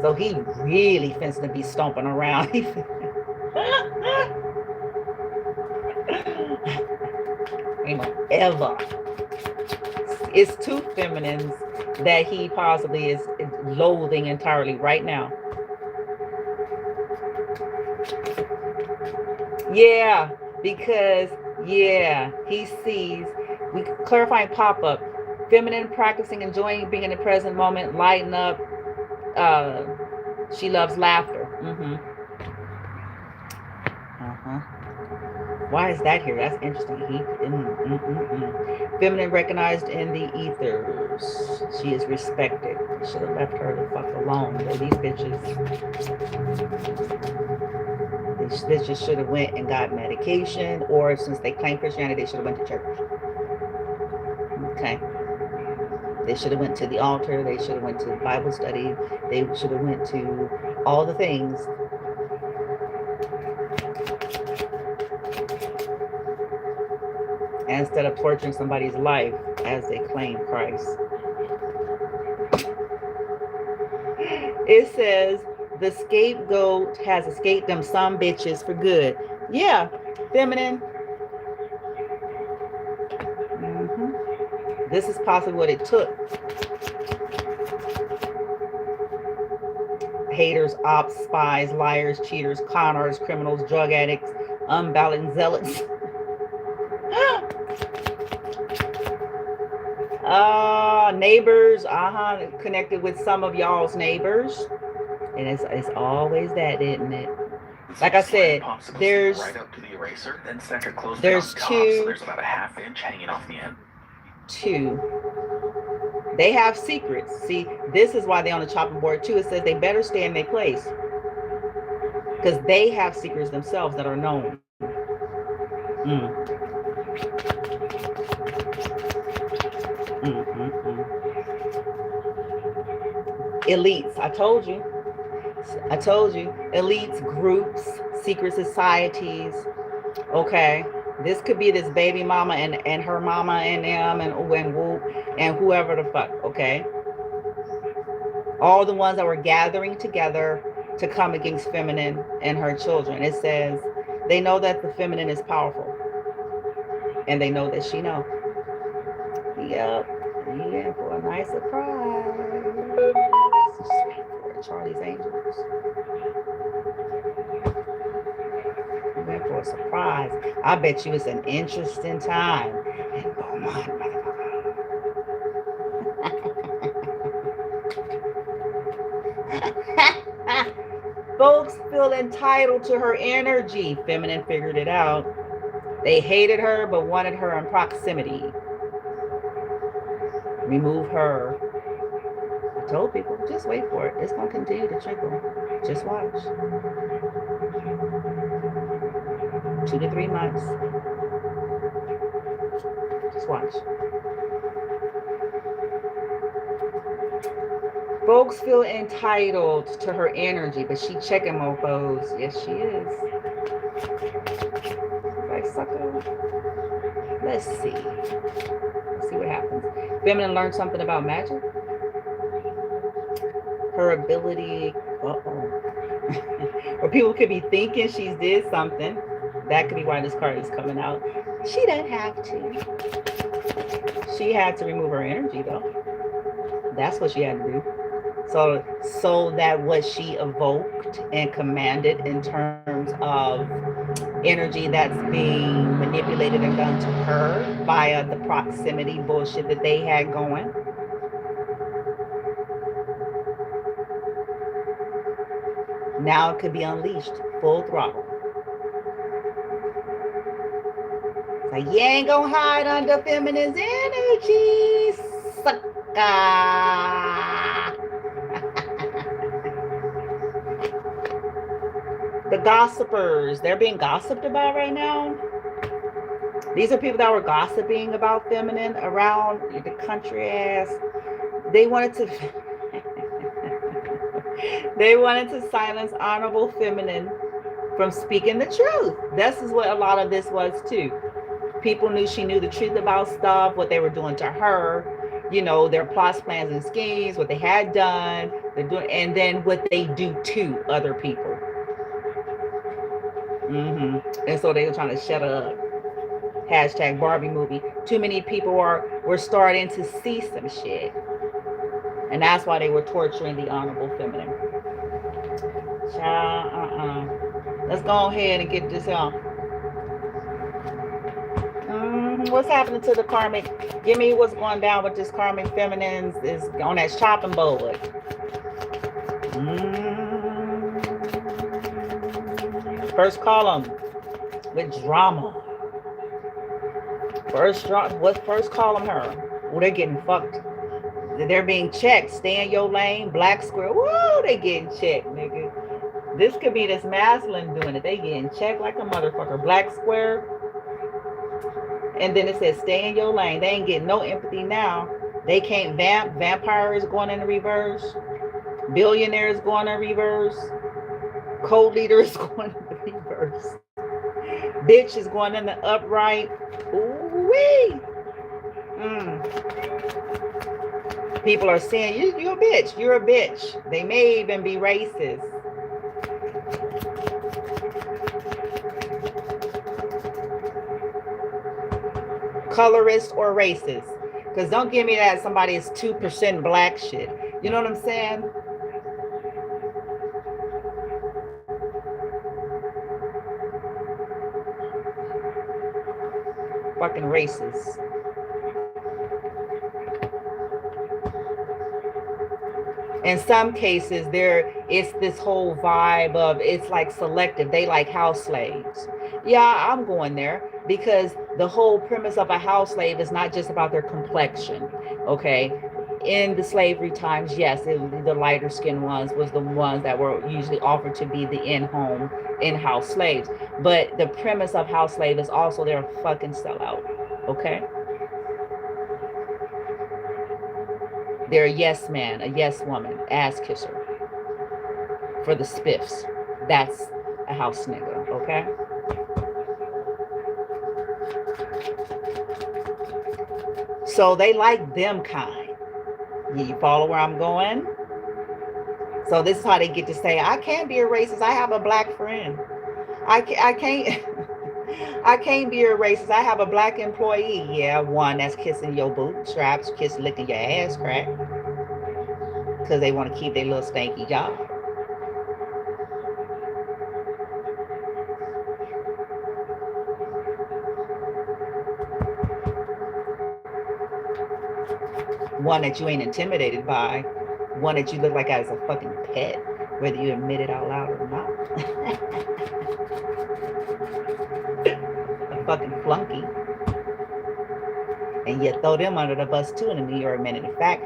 So he really finna to be stomping around. Ain't gonna ever. It's two feminines that he possibly is loathing entirely right now. Yeah, because, yeah, he sees, we clarifying pop-up, feminine practicing, enjoying being in the present moment, lighten up, she loves laughter. Why is that here? That's interesting. Feminine recognized in the ethers. She is respected. Should have left her the fuck alone. These bitches should have went and got medication, or since they claim Christianity, they should have went to church. Okay. They should have went to the altar. They should have went to Bible study. They should have went to all the things. Instead of torturing somebody's life as they claim Christ. It says the scapegoat has escaped them some bitches for good. Yeah, feminine. This is possibly what it took. Haters, ops, spies, liars, cheaters, con artists, criminals, drug addicts, unbalanced zealots. Neighbors, connected with some of y'all's neighbors. And it's always that, isn't it? Like I said, there's right up to the eraser, then center close there's two, top, so there's about a ½ inch hanging off the end. Two. They have secrets. See, this is why they're on the chopping board too. It says they better stay in their place, because they have secrets themselves that are known. Elites, I told you. Elites, groups, secret societies. Okay, this could be this baby mama and her mama and them and whoever the fuck. Okay, all the ones that were gathering together to come against feminine and her children. It says they know that the feminine is powerful, and they know that she knows. Yep, yeah, for a nice surprise. Charlie's Angels. We went for a surprise. I bet you it's an interesting time in Beaumont. Folks feel entitled to her energy. Feminine figured it out. They hated her but wanted her in proximity. Remove her. I told people, just wait for it. It's going to continue to trickle. Just watch. 2 to 3 months. Just watch. Folks feel entitled to her energy, but she checking mofos. Yes, she is. Like, sucker. Let's see. Let's see what happens. Feminine learned something about magic. Her ability. Or people could be thinking she's did something. That could be why this card is coming out. She doesn't have to. She had to remove her energy, though. That's what she had to do. So that what she evoked and commanded in terms of energy that's being manipulated and done to her via the proximity bullshit that they had going. Now it could be unleashed full throttle. Like, you ain't gonna hide under feminine's energy, sucker. The gossipers, they're being gossiped about right now. These are people that were gossiping about feminine around the country ass. They wanted to they wanted to silence honorable feminine from speaking the truth. This is what a lot of this was too. People knew she knew the truth about stuff, what they were doing to her, you know, their plots, plans, and schemes, what they had done, they're doing, and then what they do to other people. And so they were trying to shut her up. Hashtag Barbie movie. Too many people were starting to see some shit. And that's why they were torturing the honorable feminine. Let's go ahead and get this on. What's happening to the karmic? Give me what's going down with this karmic feminine is on that chopping board. First column with drama. What first column her? Oh, they're getting fucked. They're being checked. Stay in your lane. Black square. Woo, they getting checked, nigga. This could be this masculine doing it. They getting checked like a motherfucker. Black square. And then it says stay in your lane. They ain't getting no empathy now. They can't vamp. Vampire is going in the reverse. Billionaire is going in reverse. Code leader is going in the reverse. Bitch is going in the upright. Ooh-wee. People are saying, you're a bitch. You're a bitch. They may even be racist. Colorist or racist. Because don't give me that somebody is 2% black shit. You know what I'm saying? Fucking racist. In some cases, it's this whole vibe of it's like selective. They like house slaves. Yeah, I'm going there because the whole premise of a house slave is not just about their complexion. Okay. In the slavery times, yes, the lighter skinned ones was the ones that were usually offered to be the in-house slaves. But the premise of house slave is also they're a fucking sellout. Okay. They're a yes man, a yes woman, ass kisser for the spiffs. That's a house nigga, okay? So they like them kind. You follow where I'm going? So this is how they get to say, I can't be a racist. I have a black friend. I can't I can't be a racist. I have a black employee. Yeah, one that's kissing your bootstraps, licking your ass crack. Because they want to keep their little stanky job. One that you ain't intimidated by. One that you look like as a fucking pet. whether you admit it out loud or not. A fucking flunky. And you throw them under the bus too in the New York minute. In fact,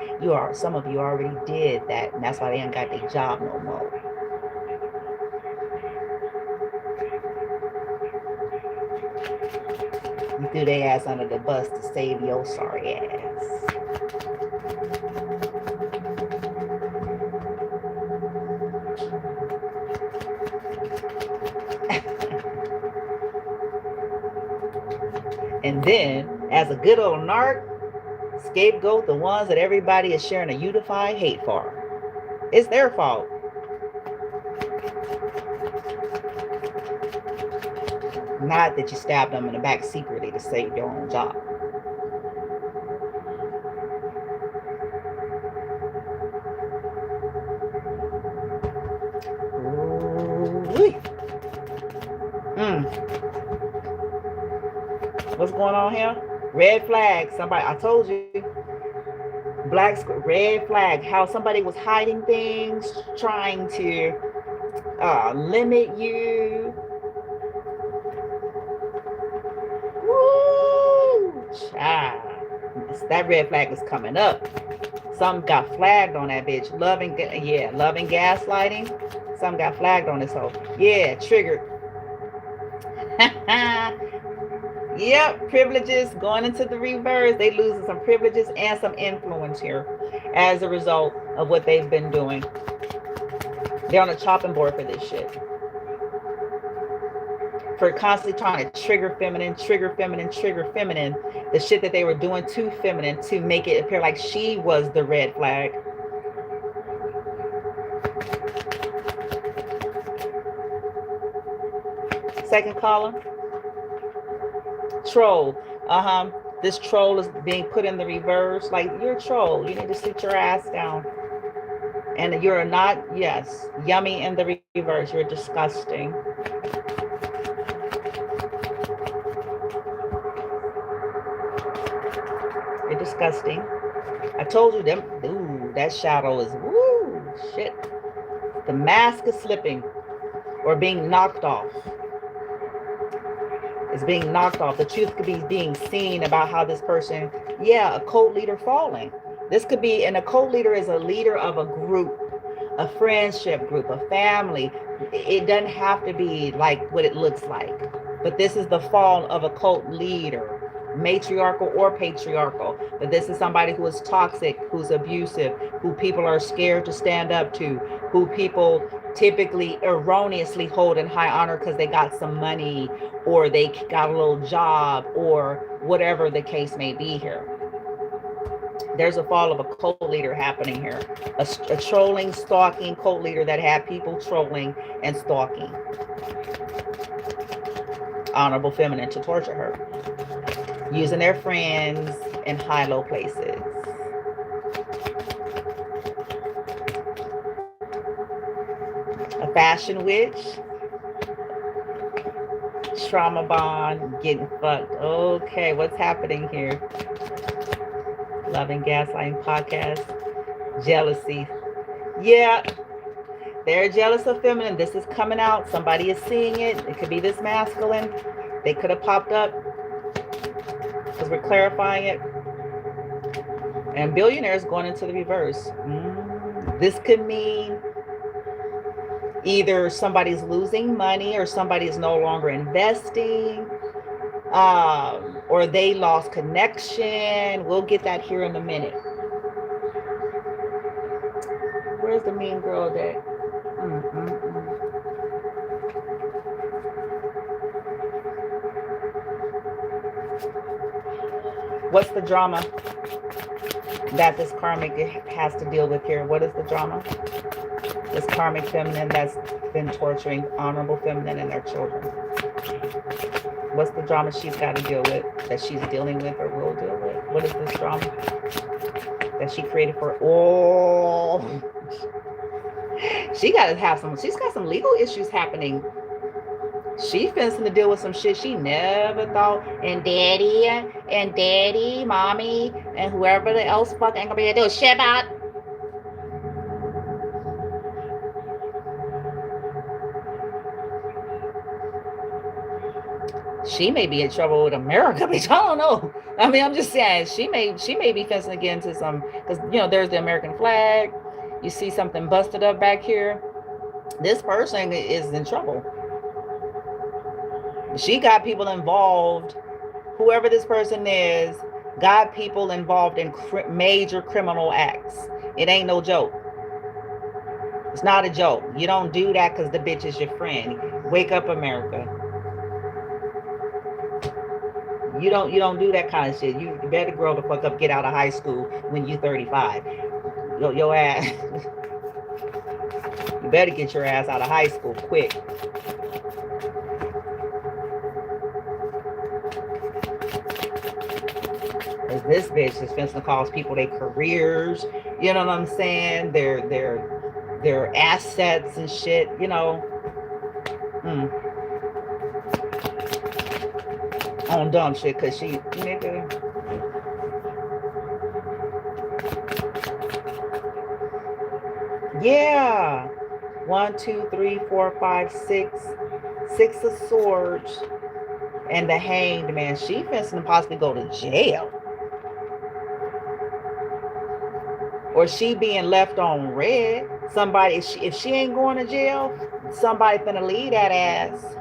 some of you already did that, and that's why they ain't got their job no more. You threw their ass under the bus to save your sorry ass. And then, as a good old narc, scapegoat the ones that everybody is sharing a unified hate for. It's their fault. Not that you stabbed them in the back secretly to save your own job. What's going on here? Red flag. Somebody, I told you. Red flag. How somebody was hiding things, trying to limit you. Woo! Child. That red flag is coming up. Some got flagged on that bitch. Love and gaslighting. Some got flagged on this hoe. Yeah, triggered. Yep, privileges going into the reverse. They losing some privileges and some influence here as a result of what they've been doing. They're on the chopping board for this shit. For constantly trying to trigger feminine, the shit that they were doing too feminine to make it appear like she was the red flag. Second column. Troll. This troll is being put in the reverse. Like, you're a troll. You need to sit your ass down. And you're not, yes, yummy in the reverse. You're disgusting. You're disgusting. I told you them. Ooh, that shadow is woo shit. The mask is slipping or being knocked off. Is being knocked off. The truth could be being seen about how this person, a cult leader falling. This could be, and a cult leader is a leader of a group, a friendship group, a family. It doesn't have to be like what it looks like. But this is the fall of a cult leader, matriarchal or patriarchal. But this is somebody who is toxic, who's abusive, who people are scared to stand up to, who people typically erroneously hold in high honor because they got some money or they got a little job or whatever the case may be here. There's a fall of a cult leader happening here. A trolling, stalking cult leader that had people trolling and stalking honorable feminine to torture her, using their friends in high-low places. A fashion witch, trauma bond, getting fucked. Okay, what's happening here? Love and Gaslighting podcast. Jealousy. Yeah, they're jealous of feminine. This is coming out. Somebody is seeing it. It could be this masculine. They could have popped up because we're clarifying it. And billionaires going into the reverse. This could mean either somebody's losing money or somebody is no longer investing, or they lost connection. We'll get that here in a minute. Where's the mean girl deck? What's the drama that this karmic has to deal with here? What is the drama? This karmic feminine that's been torturing honorable feminine and their children. What's the drama she's got to deal with, that she's dealing with or will deal with? What is this drama that she created for? She got to have she's got some legal issues happening. She finna to deal with some shit she never thought. And daddy, mommy, and whoever else fuck ain't gonna be able to do shit about. she may be in trouble with America, bitch. I don't know. I mean, I'm just saying she may be fencing against some, because there's the American flag. You see something busted up back here. This person is in trouble. She got people involved. Whoever this person is got people involved in major criminal acts. It ain't no joke. It's not a joke. You don't do that because the bitch is your friend. Wake up, America. You don't do that kind of shit. You better grow the fuck up, get out of high school when you 35. Your ass. You better get your ass out of high school quick. Because this bitch is finna cost people their careers. You know what I'm saying? Their assets and shit. On dumb shit, because she, nigga. Yeah. 1, 2, 3, 4, 5, 6. 6 of Swords. And the Hanged Man. She finna possibly go to jail. Or she being left on red. Somebody, if she ain't going to jail, somebody finna leave that ass.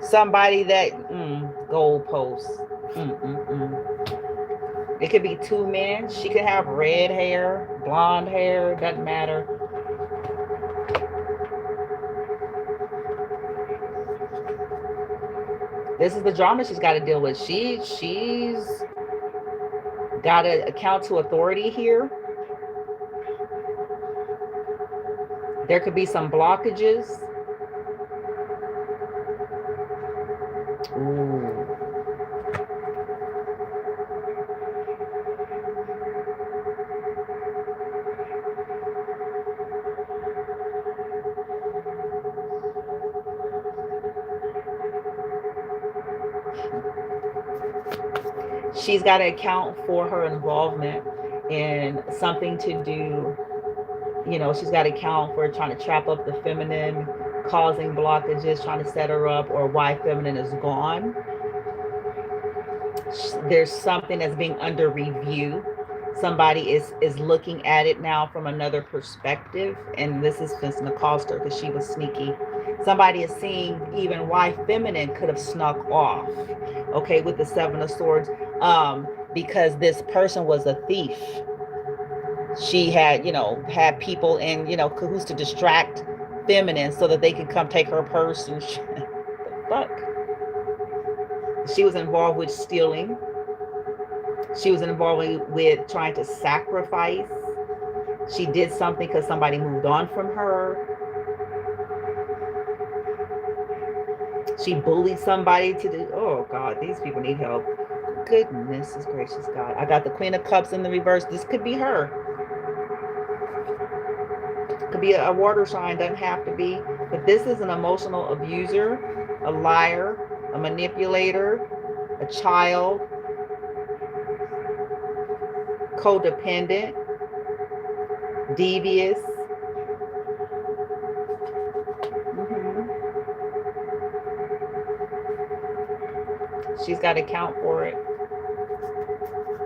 Somebody that goalposts. It could be 2 men. She could have red hair, blonde hair, doesn't matter. This is the drama she's got to deal with. She's got to account to authority here. There could be some blockages. Ooh. She's got to account for her involvement in something to do. She's got to account for trying to trap up the feminine, causing blockages, trying to set her up, or why feminine is gone. There's something that's being under review. Somebody is looking at it now from another perspective, and this is just gonna cost her because she was sneaky. Somebody is seeing even why feminine could have snuck off, okay, with the 7 of Swords, because this person was a thief. She had, had people in, cahoots to distract feminine so that they could come take her purse and shit. The fuck? She was involved with stealing. She was involved with trying to sacrifice. She did something because somebody moved on from her. She bullied somebody to do. Oh God, these people need help. Goodness gracious God. I got the Queen of Cups in the reverse. This could be her. Could be a water sign, doesn't have to be. But this is an emotional abuser, a liar, a manipulator, a child, codependent, devious. She's got to account for it.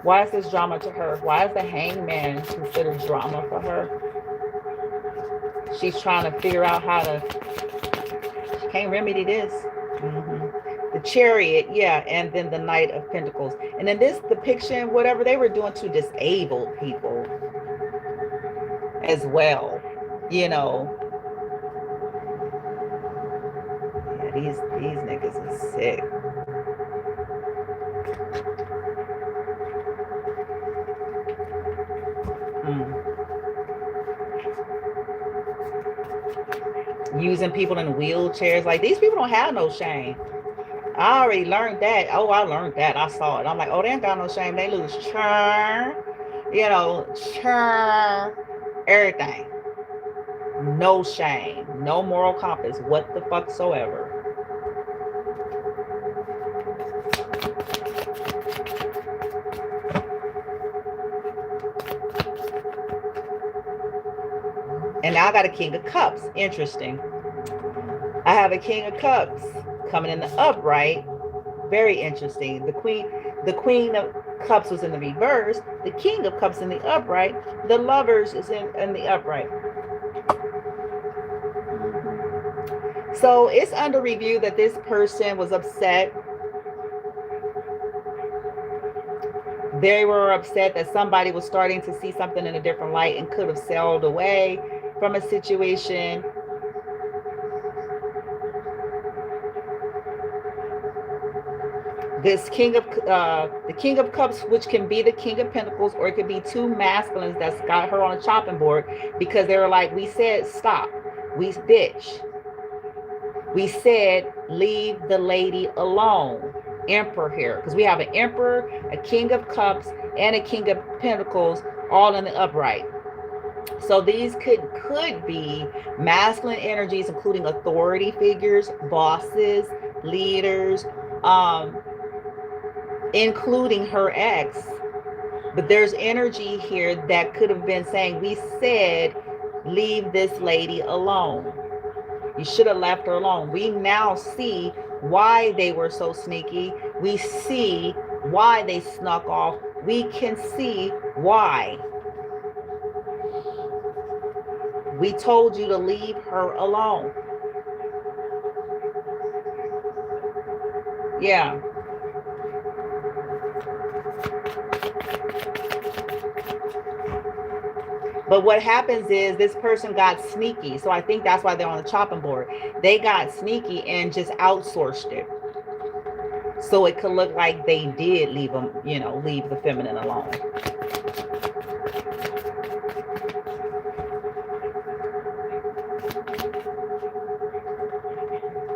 Why is this drama to her? Why is the Hangman considered drama for her? She's trying to figure out how to, she can't remedy this. The Chariot, yeah, and then the Knight of Pentacles. And then this depiction, whatever they were doing to disabled people as well, Yeah, these niggas are sick. Using people in wheelchairs. Like, these people don't have no shame. I already learned that. Oh, I learned that. I saw it. I'm like, oh, they ain't got no shame. They lose charm, charm, everything. No shame. No moral compass. What the fuck soever. And now I got a King of Cups. Interesting. I have a King of Cups coming in the upright. Very interesting. The Queen of Cups was in the reverse. The King of Cups in the upright. The Lovers is in the upright. So it's under review that this person was upset. They were upset that somebody was starting to see something in a different light and could have sailed away from a situation. This the King of Cups, which can be the King of Pentacles, or it could be two masculines that's got her on a chopping board, because they were like, we said stop, we bitch, we said leave the lady alone. Emperor here, because we have an Emperor, a King of Cups, and a King of Pentacles all in the upright. So these could be masculine energies, including authority figures, bosses, leaders, including her ex. But there's energy here that could have been saying, we said leave this lady alone. You should have left her alone. We now see why they were so sneaky. We see why they snuck off. We can see why. We told you to leave her alone. Yeah. But what happens is this person got sneaky. So I think that's why they're on the chopping board. They got sneaky and just outsourced it. So it could look like they did leave them, leave the feminine alone.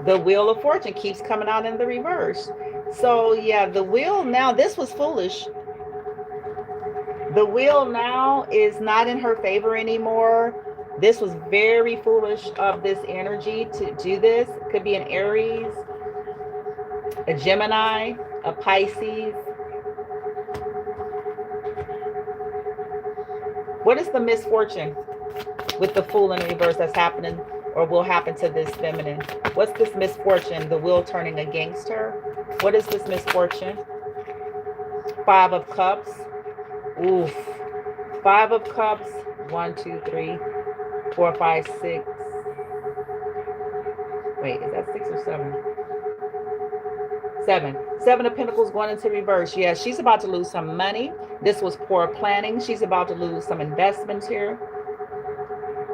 The Wheel of Fortune keeps coming out in the reverse. So yeah, the wheel now, this was foolish. The wheel now is not in her favor anymore. This was very foolish of this energy to do this. It could be an Aries, a Gemini, a Pisces. What is the misfortune with the Fool in reverse that's happening or will happen to this feminine? What's this misfortune? The wheel turning against her? What is this misfortune? Five of Cups. Oof. Five of Cups. 1, 2, 3, 4, 5, 6. Wait, is that 6 or 7? 7. 7 of Pentacles going into reverse. Yeah, she's about to lose some money. This was poor planning. She's about to lose some investments here.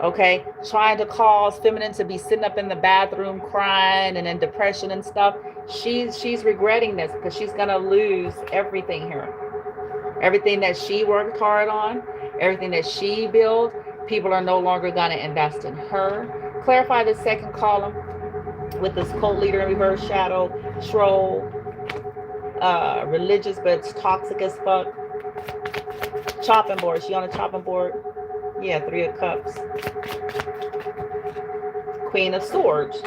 Okay, trying to cause feminine to be sitting up in the bathroom crying and in depression and stuff. She's regretting this because she's gonna lose everything here. Everything that she worked hard on, everything that she built, people are no longer gonna invest in her. Clarify the second column with this cult leader in reverse, shadow, troll, religious but it's toxic as fuck. Chopping board. She on a chopping board? Yeah, 3 of Cups. Queen of Swords.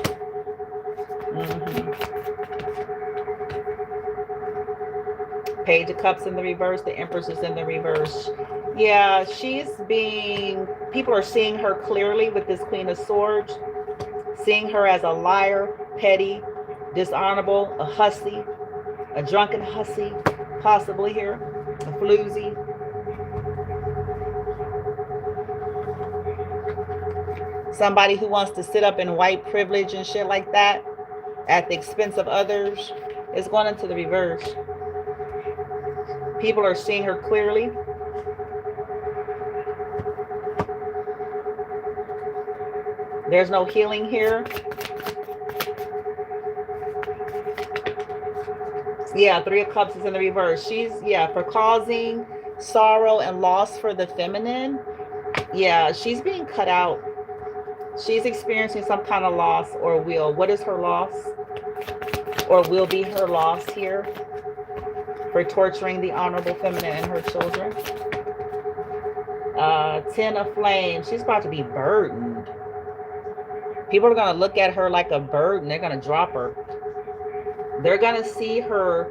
Page of Cups in the reverse. The Empress is in the reverse. Yeah, people are seeing her clearly with this Queen of Swords. Seeing her as a liar, petty, dishonorable, a hussy, a drunken hussy, possibly here, a floozy. Somebody who wants to sit up in white privilege and shit like that at the expense of others is going into the reverse. People are seeing her clearly. There's no healing here. Yeah, 3 of Cups is in the reverse. She's, for causing sorrow and loss for the feminine. Yeah, she's being cut out. She's experiencing some kind of loss or will. What is her loss? Or will be her loss here? For torturing the honorable feminine and her children. 10 of Flames. She's about to be burdened. People are going to look at her like a burden. They're going to drop her. They're going to see her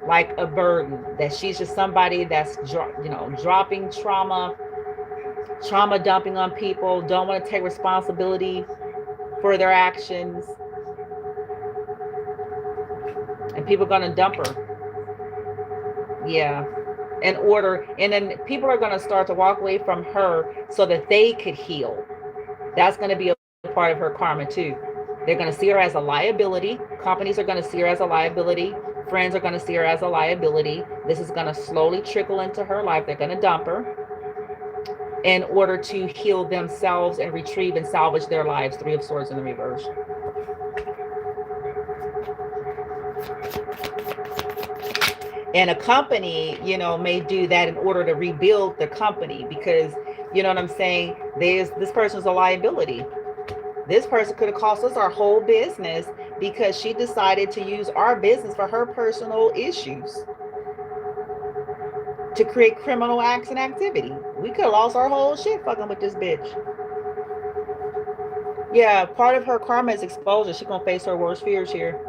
like a burden. That she's just somebody that's, dropping trauma dumping on people, don't want to take responsibility for their actions. And people are going to dump her. Yeah. And then people are going to start to walk away from her so that they could heal. That's going to be a part of her karma too. They're going to see her as a liability. Companies are going to see her as a liability. Friends are going to see her as a liability. This is going to slowly trickle into her life. They're going to dump her in order to heal themselves and retrieve and salvage their lives. Three of Swords in the reverse. And a company, may do that in order to rebuild the company, because, you know what I'm saying? This person's a liability. This person could have cost us our whole business because she decided to use our business for her personal issues, to create criminal acts and activity. We could have lost our whole shit fucking with this bitch. Yeah, part of her karma is exposure. She's going to face her worst fears here.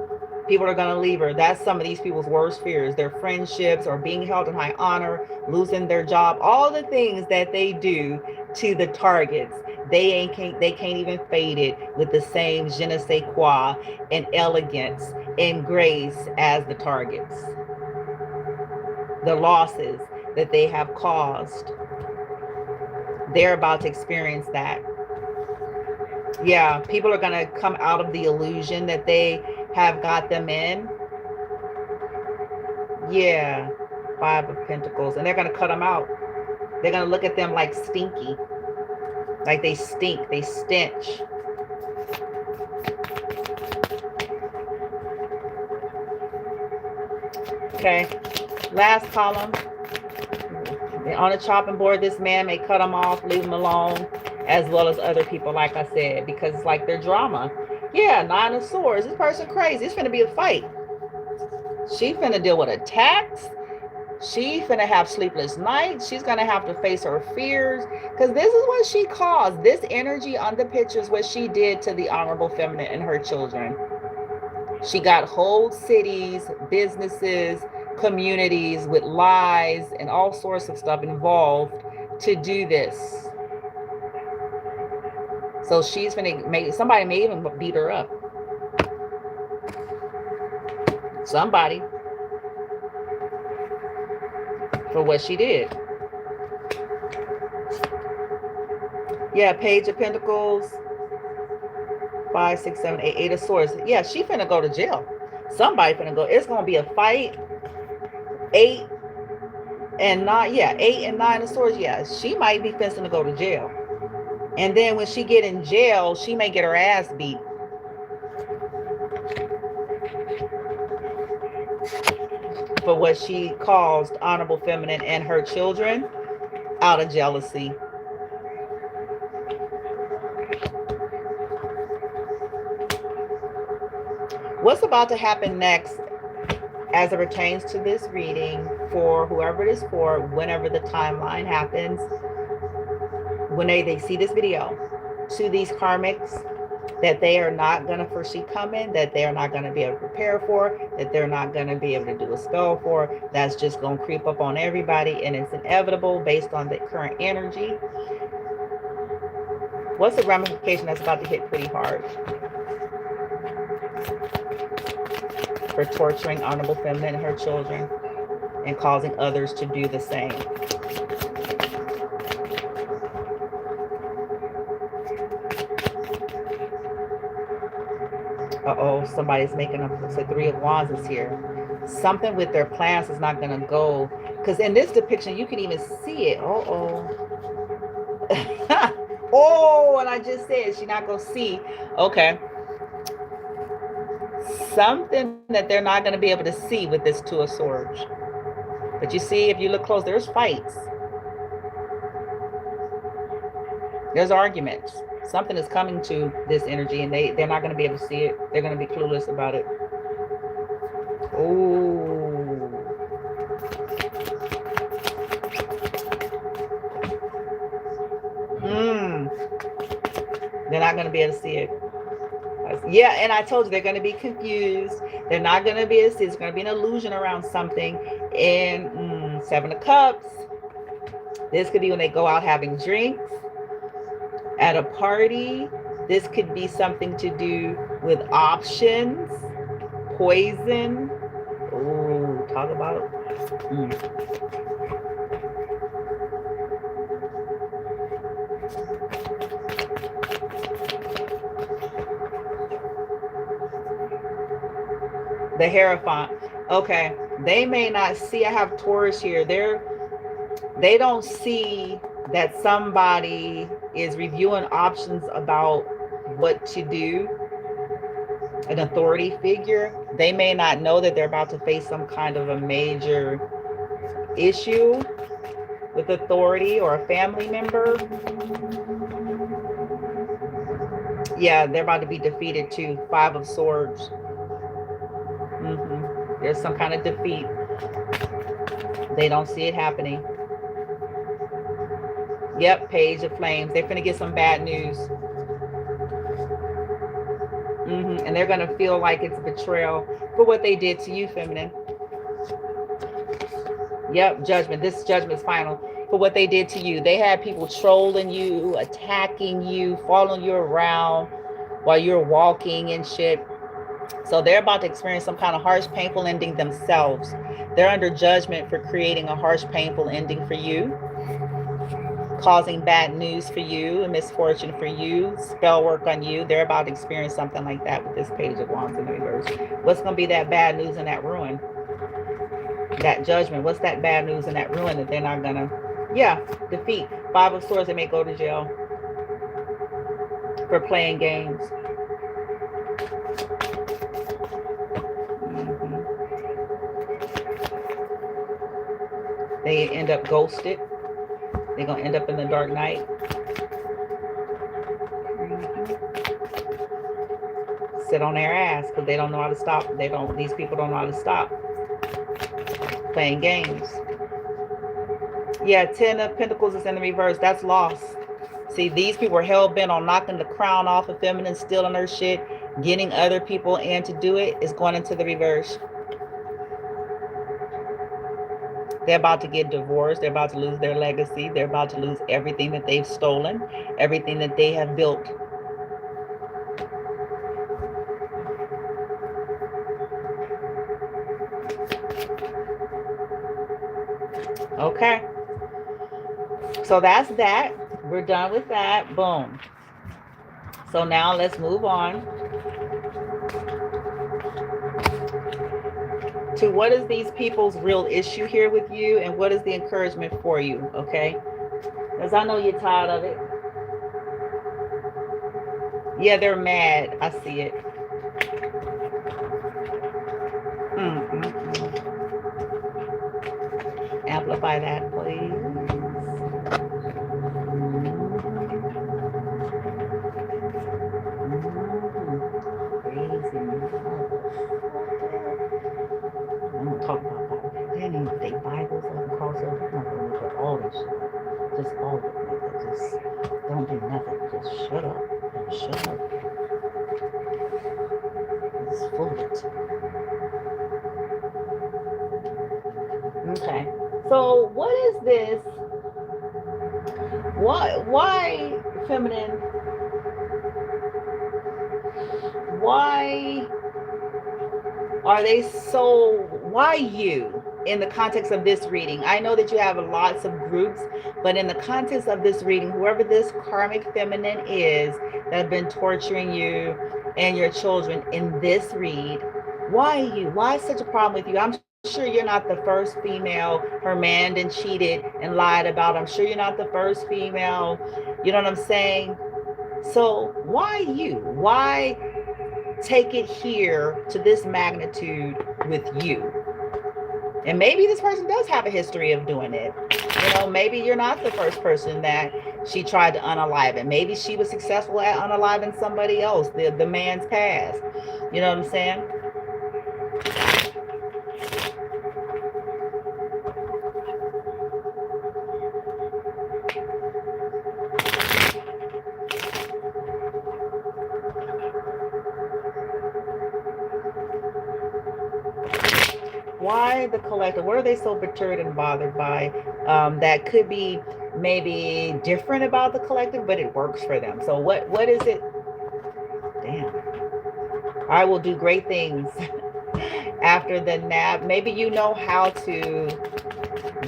People are going to leave her. That's some of these people's worst fears. Their friendships, or being held in high honor, losing their job, all the things that they do to the targets. They can't even fade it with the same je ne sais quoi and elegance and grace as the targets. The losses that they have caused, they're about to experience that. Yeah, people are going to come out of the illusion that they have got them in. Yeah, Five of Pentacles. And they're going to cut them out. They're going to look at them like stinky. Like they stink. They stench. Okay. Last column. On the chopping board, this man may cut them off, leave them alone, as well as other people, like I said, because it's like their drama. Yeah, Nine of Swords. This person crazy. It's finna be a fight. She finna deal with attacks. She finna have sleepless nights. She's gonna have to face her fears, because this is what she caused. This energy on the picture is what she did to the Honorable Feminine and her children. She got whole cities, businesses, communities with lies and all sorts of stuff involved to do this. So she's gonna somebody may even beat her up. Somebody. For what she did. Yeah, Page of Pentacles. 5, 6, 7, 8, 8 of Swords. Yeah, she finna go to jail. Somebody finna go. It's gonna be a fight. 8 and 9. Yeah, 8 and 9 of Swords. Yeah, she might be finna go to jail. And then when she get in jail, she may get her ass beat. For what she caused Honorable Feminine and her children out of jealousy. What's about to happen next as it pertains to this reading for whoever it is for, whenever the timeline happens, when they see this video, to these karmics that they are not going to foresee coming, that they are not going to be able to prepare for, that they're not going to be able to do a spell for, that's just going to creep up on everybody, and it's inevitable based on the current energy. What's the ramification that's about to hit pretty hard for torturing Honorable Feminine and her children and causing others to do the same? Uh-oh, somebody's making up. The Three of Wands is here. Something with their plans is not going to go. Because in this depiction, you can even see it. Uh-oh. Oh, and I just said she's not going to see. Okay. Something that they're not going to be able to see with this Two of Swords. But you see, if you look close, there's fights. There's arguments. Something is coming to this energy, and they're not going to be able to see it. They're going to be clueless about it. Oh. They're not going to be able to see it. Yeah, and I told you they're going to be confused. They're not going to be able to see it. It's going to be an illusion around something. And Seven of Cups. This could be when they go out having drinks at a party. This could be something to do with options, poison. Oh, talk about the Hierophant. Okay, they may not see. I have Taurus here. They don't see that somebody is reviewing options about what to do. An authority figure. They may not know that they're about to face some kind of a major issue with authority or a family member. Yeah, they're about to be defeated too. 5 of Swords. There's some kind of defeat. They don't see it happening. Yep, Page of Flames. They're gonna get some bad news. And they're gonna feel like it's betrayal for what they did to you, feminine. Yep, judgment. This judgment is final for what they did to you. They had people trolling you, attacking you, following you around while you're walking and shit. So they're about to experience some kind of harsh, painful ending themselves. They're under judgment for creating a harsh, painful ending for you, causing bad news for you, a misfortune for you, spell work on you. They're about to experience something like that with this Page of Wands in the reverse. What's going to be that bad news and that ruin? That judgment. What's that bad news and that ruin that they're not going to, defeat? 5 of Swords, they may go to jail for playing games. They end up ghosted. They're going to end up in the dark night. Sit on their ass because they don't know how to stop. These people don't know how to stop playing games. Yeah, 10 of Pentacles is in the reverse. That's loss. See, these people are hell-bent on knocking the crown off of feminine, stealing her shit, getting other people in to do it. Is going into the reverse. They're about to get divorced. They're about to lose their legacy. They're about to lose everything that they've stolen, everything that they have built. Okay. So that's that. We're done with that. Boom. So now let's move on to what is these people's real issue here with you and what is the encouragement for you, okay? Because I know you're tired of it. Yeah, they're mad. I see it. Amplify that, please. Talk about Bible. They didn't even take Bibles up and crossover. I'm not going to look at all this shit. Just all of it. Just don't do nothing. Just shut up. And shut up. Just fool it. Okay. So what is this? Why feminine? Why are they so, why you in the context of this reading? I know that you have lots of groups, but in the context of this reading, whoever this karmic feminine is that have been torturing you and your children in this read, why you? Why is such a problem with you? I'm sure you're not the first female her man and cheated and lied about. I'm sure you're not the first female, you know what I'm saying? So why you? Why take it here to this magnitude with you? And maybe this person does have a history of doing it. You know, maybe you're not the first person that she tried to unalive it. Maybe she was successful at unaliving somebody else, the man's past. You know what I'm saying? Why the collective? What are they so perturbed and bothered by? That could be maybe different about the collective, but it works for them. So what is it? I will do great things after the nap. Maybe you know how to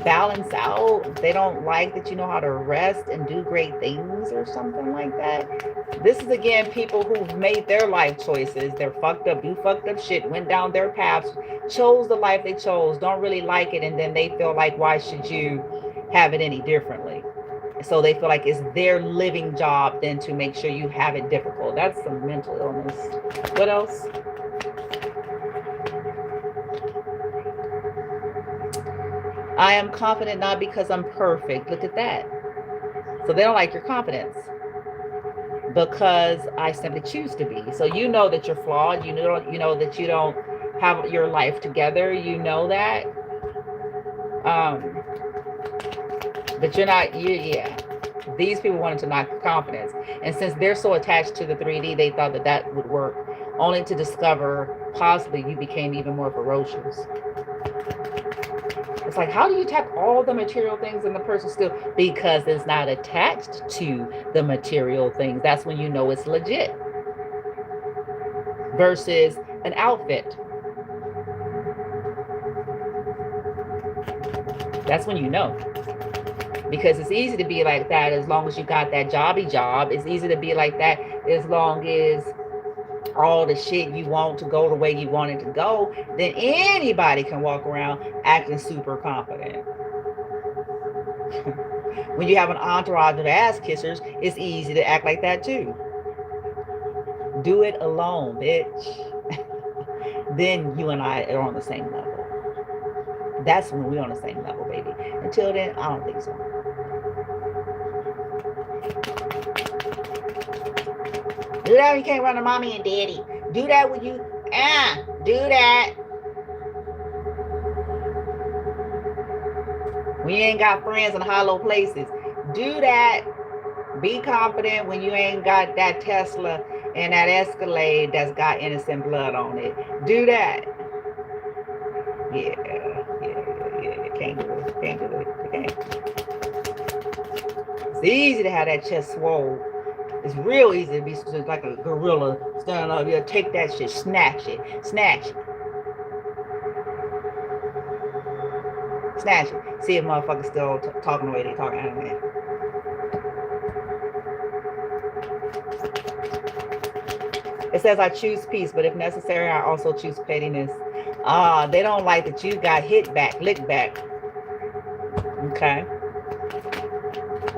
balance out. They don't like that you know how to rest and do great things or something like that. This is again people who've made their life choices. They're fucked up, do fucked up shit, went down their paths, chose the life they chose, don't really like it, and then they feel like, why should you have it any differently? So they feel like it's their living job then to make sure you have it difficult. That's some mental illness. What else? I am confident not because I'm perfect. Look at that. So they don't like your confidence because I simply choose to be. So you know that you're flawed. You know that you don't have your life together. You know that. But you're not. Yeah. These people wanted to knock your confidence, and since they're so attached to the 3D, they thought that that would work, only to discover possibly you became even more ferocious. It's like, how do you tap all the material things in the person still? Because it's not attached to the material things. That's when you know it's legit. Versus an outfit. That's when you know. Because it's easy to be like that as long as you got that jobby job. It's easy to be like that as long as all the shit you want to go the way you want it to go. Then anybody can walk around acting super confident. When you have an entourage of ass kissers, it's easy to act like that too. Do it alone, bitch. Then you and I are on the same level. That's when we're on the same level, baby. Until then, I don't think so. Do that when you can't run to mommy and daddy. Do that when you, do that. When you ain't got friends in hollow places. Do that. Be confident when you ain't got that Tesla and that Escalade that's got innocent blood on it. Do that. Yeah. Can't do it. You can't. It's easy to have that chest swole. It's real easy to be just like a gorilla standing up here. Take that shit, snatch it. Snatch it. See if motherfuckers still talking the way they talking anyway. It says I choose peace, but if necessary, I also choose pettiness. They don't like that you got hit back, licked back. Okay.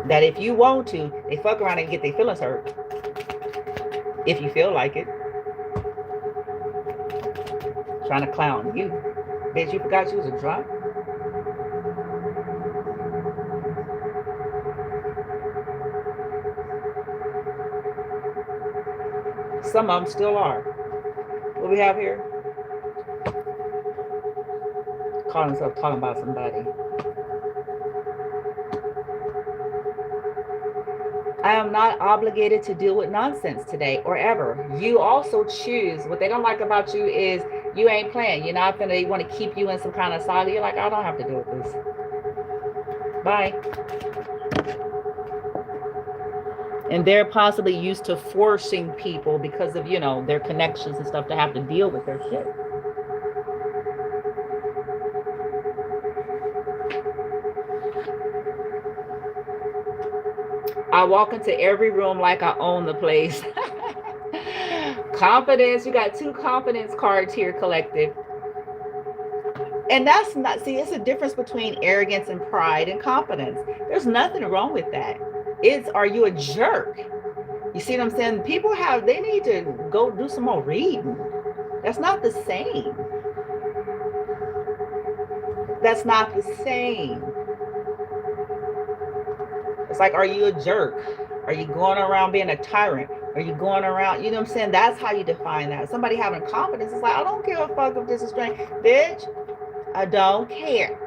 That if you want to, they fuck around and get their feelings hurt. If you feel like it. Trying to clown you. Bitch, you forgot you was a drunk? Some of them still are. What we have here? Calling himself talking about somebody. I am not obligated to deal with nonsense today or ever. You also choose. What they don't like about you is you ain't playing. You're not gonna, they want to keep you in some kind of saga. You're like, I don't have to deal with this. Bye. And they're possibly used to forcing people because of, their connections and stuff to have to deal with their shit. I walk into every room like I own the place. Confidence. You got 2 confidence cards here, collective. And that's not, see, it's a difference between arrogance and pride and confidence. There's nothing wrong with that. It's, are you a jerk? You see what I'm saying? People they need to go do some more reading. That's not the same. That's not the same. It's like, are you a jerk? Are you going around being a tyrant? Are you going around, you know what I'm saying? That's how you define that. Somebody having confidence is like, I don't give a fuck if this is strange. Bitch, I don't care.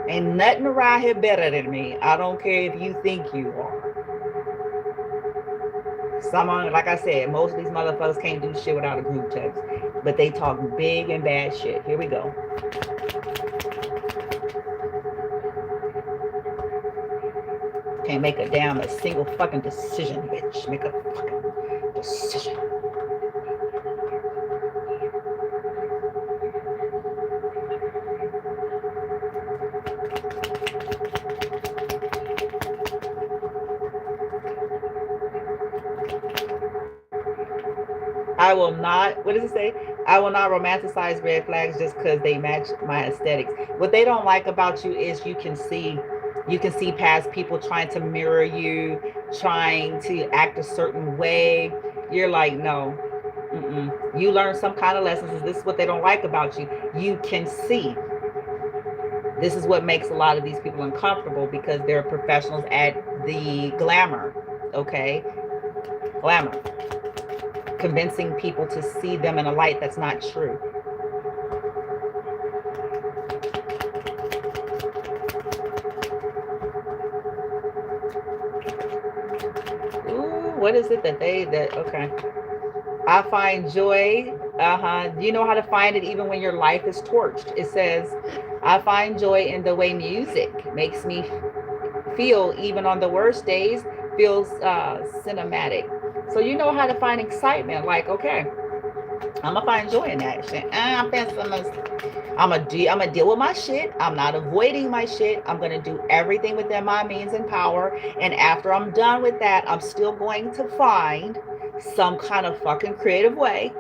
Ain't nothing around here better than me. I don't care if you think you are. Someone, like I said, most of these motherfuckers can't do shit without a group text. But they talk big and bad shit. Here we go. Can't make a single fucking decision, bitch. Make a fucking decision. I will not, what does it say? I will not romanticize red flags just because they match my aesthetics. What they don't like about you is you can see past people trying to mirror you, trying to act a certain way. You're like, no. Mm-mm. You learn some kind of lessons. This is what they don't like about you. You can see. This is what makes a lot of these people uncomfortable because they're professionals at the glamour. Okay? Glamour. Convincing people to see them in a light that's not true. Ooh, what is it that okay. I find joy. You know how to find it even when your life is torched. It says, I find joy in the way music makes me feel, even on the worst days, feels cinematic. So you know how to find excitement. Like, okay, I'm gonna find joy in that shit. I'm gonna deal with my shit. I'm not avoiding my shit. I'm gonna do everything within my means and power. And after I'm done with that, I'm still going to find some kind of fucking creative way,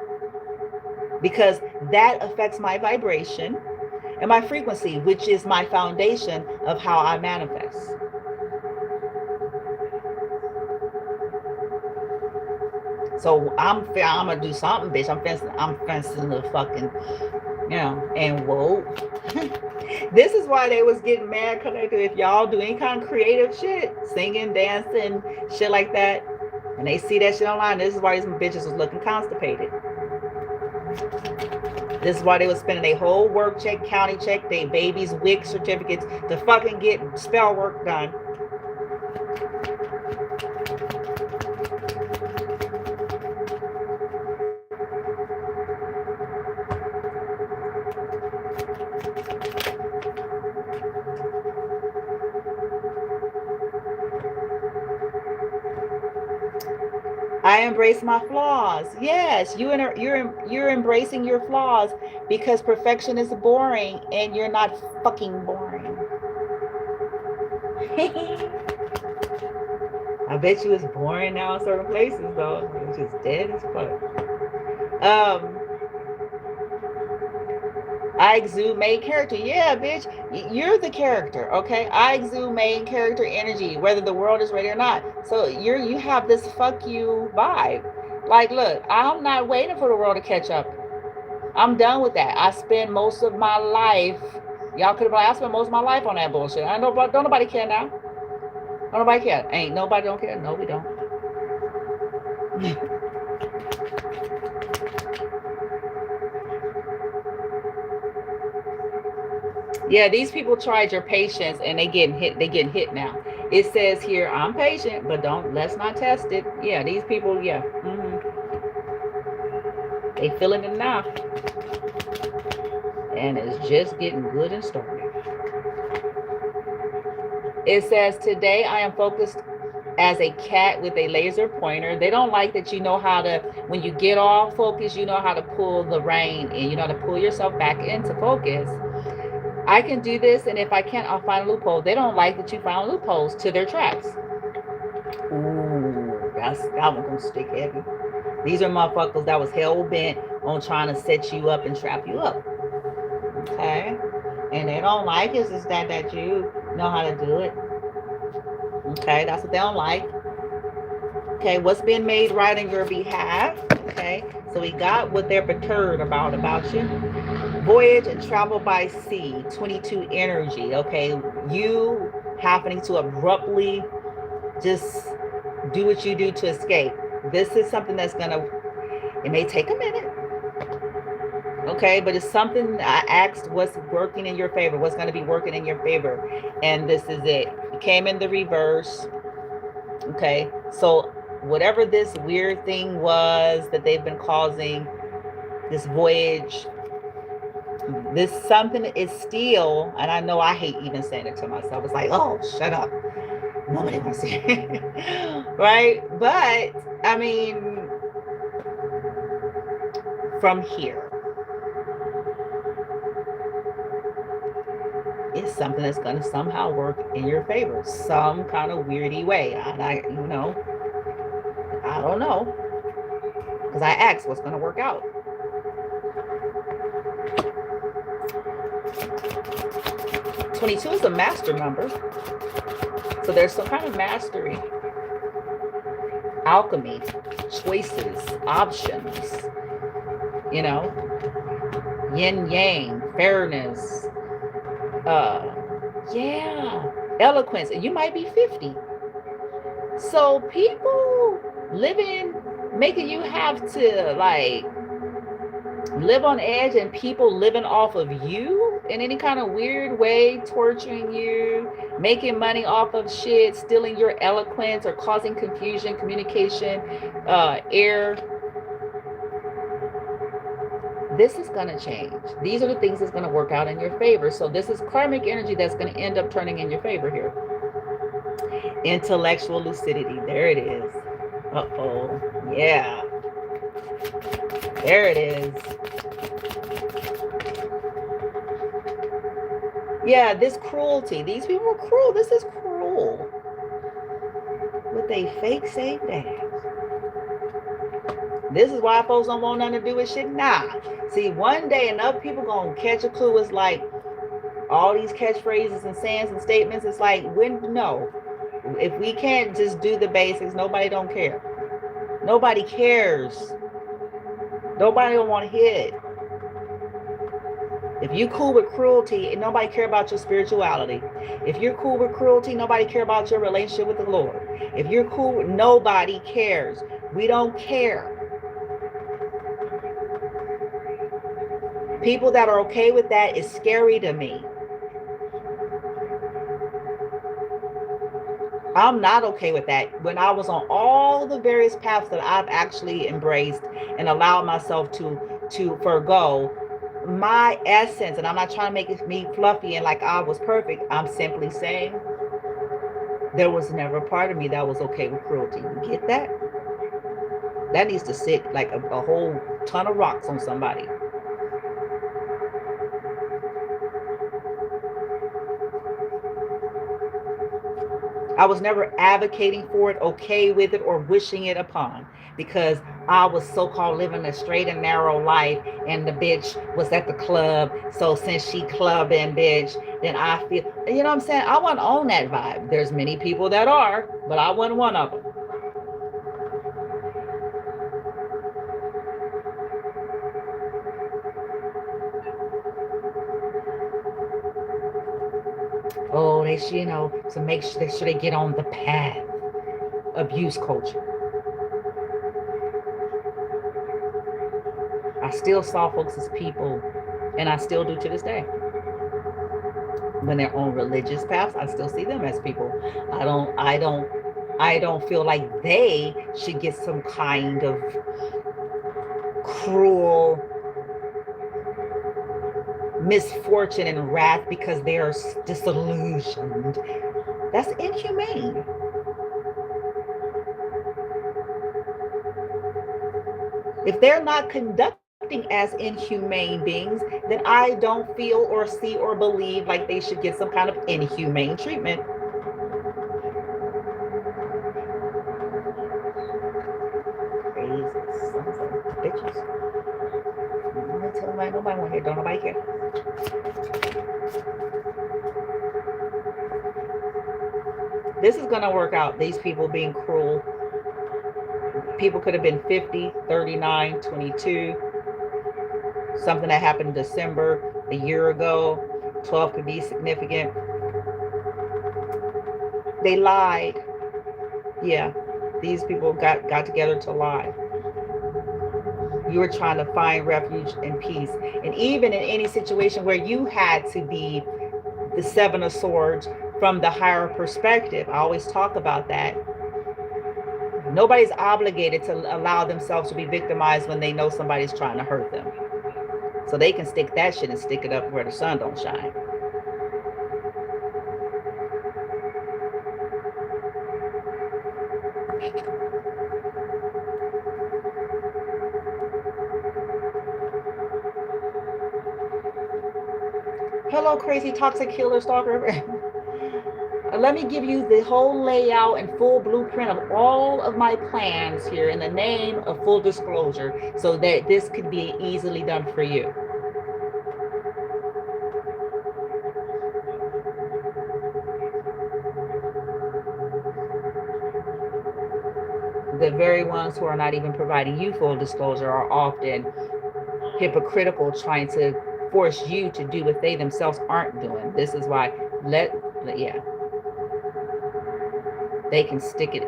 because that affects my vibration and my frequency, which is my foundation of how I manifest. So I'm gonna do something, bitch. I'm fencing the fucking, and whoa. This is why they was getting mad, connected. If y'all do any kind of creative shit, singing, dancing, shit like that, and they see that shit online, this is why these bitches was looking constipated. This is why they was spending a whole work check, county check, their babies' wig certificates to fucking get spell work done. I embrace my flaws. Yes, you're embracing your flaws, because perfection is boring and you're not fucking boring. I bet you it's boring now in certain places though. It's just dead as fuck. I exude main character. Yeah, bitch. You're the character, okay? I exude main character energy, whether the world is ready or not. So you have this fuck you vibe. Like, look, I'm not waiting for the world to catch up. I'm done with that. I spend most of my life. Y'all could have been like, I spent most of my life on that bullshit. I know, don't nobody care now. Don't nobody care. Ain't nobody don't care. No, we don't. Yeah, these people tried your patience and they getting hit now. It says here, I'm patient, but let's not test it. Yeah, these people, yeah. They feeling it now. And it's just getting good and started. It says, today I am focused as a cat with a laser pointer. They don't like that you know how to, when you get off focus, you know how to pull the rein and you know how to pull yourself back into focus. I can do this, and if I can't, I'll find a loophole. They don't like that you found loopholes to their traps. Ooh, that one gonna stick heavy. These are motherfuckers that was hell-bent on trying to set you up and trap you up. Okay? And they don't like it, is that you know how to do it. Okay, that's what they don't like. Okay, what's being made right on your behalf? Okay, so we got what they're perturbed about you. Voyage and travel by sea, 22 energy. Okay, you happening to abruptly just do what you do to escape. This is something that's gonna, it may take a minute. Okay, but it's something I asked, what's working in your favor? What's going to be working in your favor? And this is it. It came in the reverse. Okay, so whatever this weird thing was that they've been causing, this voyage, this something is still, and I know I hate even saying it to myself. It's like, oh, shut up. Nobody wants to see it. Right? But, I mean, from here, it's something that's going to somehow work in your favor, some kind of weirdy way. And I don't know. Because I asked what's going to work out. '22 is a master number. So there's some kind of mastery, alchemy, choices, options, you know, yin yang, fairness, yeah, eloquence. You might be 50. So people living, making you have to like live on edge, and people living off of you in any kind of weird way, torturing you, making money off of shit, stealing your eloquence or causing confusion, communication, error. This is going to change. These are the things that's going to work out in your favor. So this is karmic energy that's going to end up turning in your favor here. Intellectual lucidity. There it is. Uh-oh. Yeah. There it is. Yeah, this cruelty. These people are cruel. This is cruel. With a fake saved ass. This is why folks don't want nothing to do with shit. Nah. See, one day enough people gonna catch a clue. It's like all these catchphrases and sayings and statements. It's like, when, no. If we can't just do the basics, nobody don't care. Nobody cares. Nobody don't want to hit. If you cool with cruelty, nobody care about your spirituality. If you're cool with cruelty, nobody care about your relationship with the Lord. If you're cool, nobody cares. We don't care. People that are okay with that is scary to me. I'm not okay with that. When I was on all the various paths that I've actually embraced and allowed myself to forego, my essence, and I'm not trying to make it me fluffy and like I was perfect. I'm simply saying there was never a part of me that was okay with cruelty. You get that? That needs to sit like a whole ton of rocks on somebody. I was never advocating for it, okay with it, or wishing it upon, because I was so-called living a straight and narrow life, and the bitch was at the club. So since she clubbing, bitch, then I feel, you know what I'm saying? I wasn't on that vibe. There's many people that are, but I wasn't one of them. Oh, they should, you know, to make sure they get on the path. Abuse culture. I still saw folks as people, and I still do to this day. When they're on religious paths, I still see them as people. I don't feel like they should get some kind of cruel misfortune and wrath because they are disillusioned. That's inhumane. If they're not conducting as inhumane beings, then I don't feel or see or believe like they should get some kind of inhumane treatment. Crazy sons of bitches. I tell them, nobody want to hear, don't nobody care. This is going to work out. These people being cruel. People could have been 50, 39, 22. Something that happened in December, a year ago. 12 could be significant. They lied. Yeah, these people got together to lie. You were trying to find refuge and peace. And even in any situation where you had to be the Seven of Swords from the higher perspective, I always talk about that. Nobody's obligated to allow themselves to be victimized when they know somebody's trying to hurt them. So they can stick that shit and stick it up where the sun don't shine. Hello, crazy toxic healer stalker. let me give you the whole layout and full blueprint of all of my plans here in the name of full disclosure so that this could be easily done for you. The very ones who are not even providing you full disclosure are often hypocritical, trying to force you to do what they themselves aren't doing. This is why yeah, they can stick it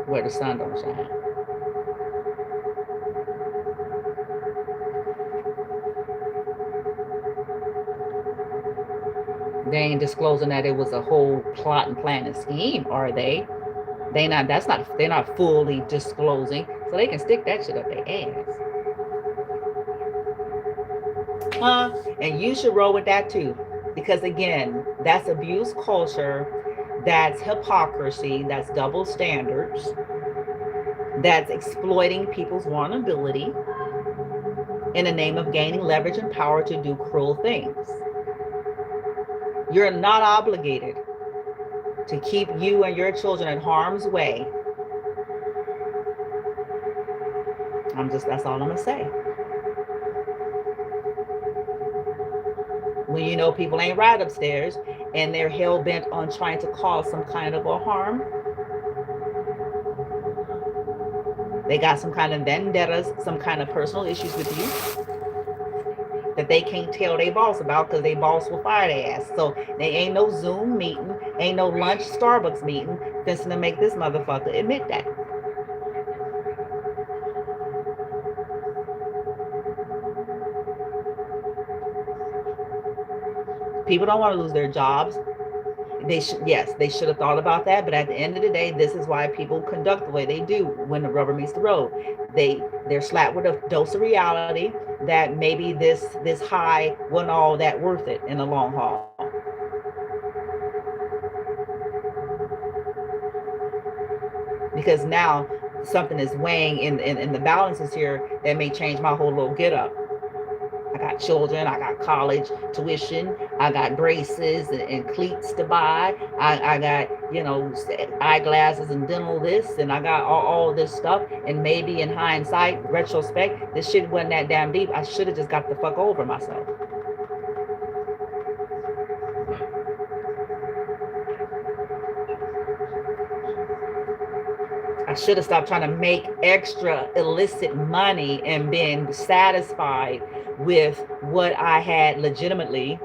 where the sun don't shine. They ain't disclosing that it was a whole plot and plan and scheme, are they? They're not fully disclosing, so they can stick that shit up their ass. And you should roll with that too, because again, that's abuse culture, that's hypocrisy, that's double standards, that's exploiting people's vulnerability in the name of gaining leverage and power to do cruel things. You're not obligated to keep you and your children in harm's way. That's all I'm gonna say. When you know people ain't right upstairs and they're hell-bent on trying to cause some kind of a harm, they got some kind of vendettas, some kind of personal issues with you that they can't tell their boss about because their boss will fire their ass. So they ain't no Zoom meeting, ain't no lunch Starbucks meeting fixing to make this motherfucker admit that. People don't want to lose their jobs. They should have thought about that, but at the end of the day, this is why people conduct the way they do when the rubber meets the road. They're slapped with a dose of reality that maybe this high wasn't all that worth it in the long haul. Because now something is weighing in the balances here that may change my whole little get up. I got children, I got college tuition, I got braces and cleats to buy, I got, eyeglasses and dental this, and I got all this stuff. And maybe in hindsight, retrospect, this shit wasn't that damn deep. I should have just got the fuck over myself. I should have stopped trying to make extra illicit money and been satisfied with what I had legitimately.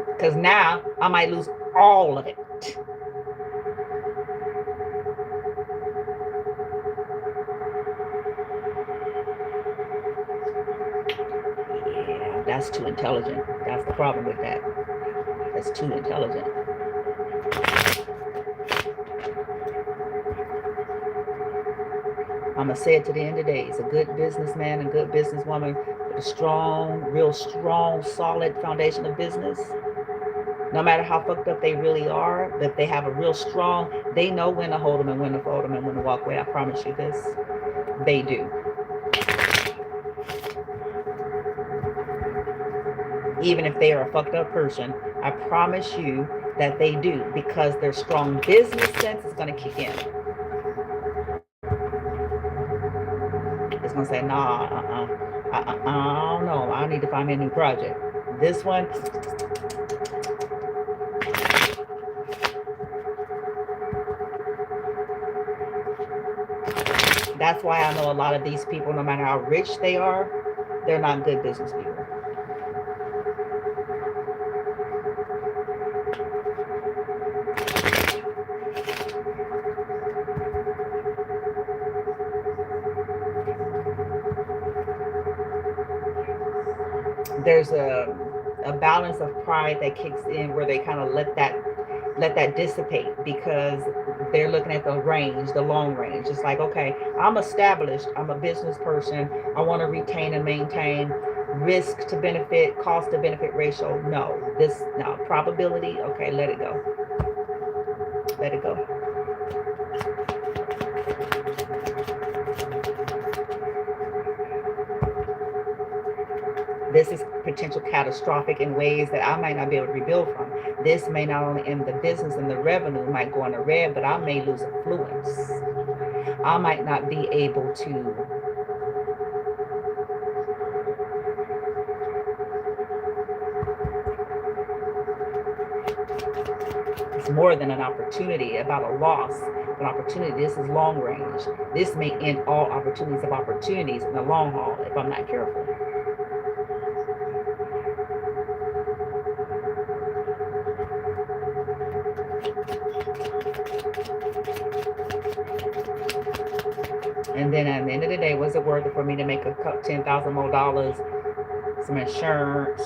Because now I might lose all of it. Yeah, that's too intelligent. That's the problem with that. That's too intelligent. I'm going to say it to the end of the day. It's a good businessman and good businesswoman with a strong, real strong, solid foundation of business. No matter how fucked up they really are, but they have a real strong, they know when to hold them and when to fold them and when to walk away. I promise you this. They do. Even if they are a fucked up person, I promise you that they do, because their strong business sense is going to kick in. It's going to say, nah, I don't know. I need to find me a new project. This one, that's why I know a lot of these people, no matter how rich they are, they're not good business people. There's a balance of pride that kicks in where they kind of let that dissipate, because they're looking at the range, the long range. It's like, okay, I'm established, I'm a business person, I want to retain and maintain risk to benefit, cost to benefit ratio. No, probability, okay, let it go. Let it go. This is potential catastrophic in ways that I might not be able to rebuild from. This may not only end the business and the revenue might go in the red, but I may lose influence. I might not be able to it's more than an opportunity about a loss. An opportunity. This is long range. This may end all opportunities of opportunities in the long haul if I'm not careful. And then at the end of the day, was it worth it for me to make a $10,000 more, some insurance?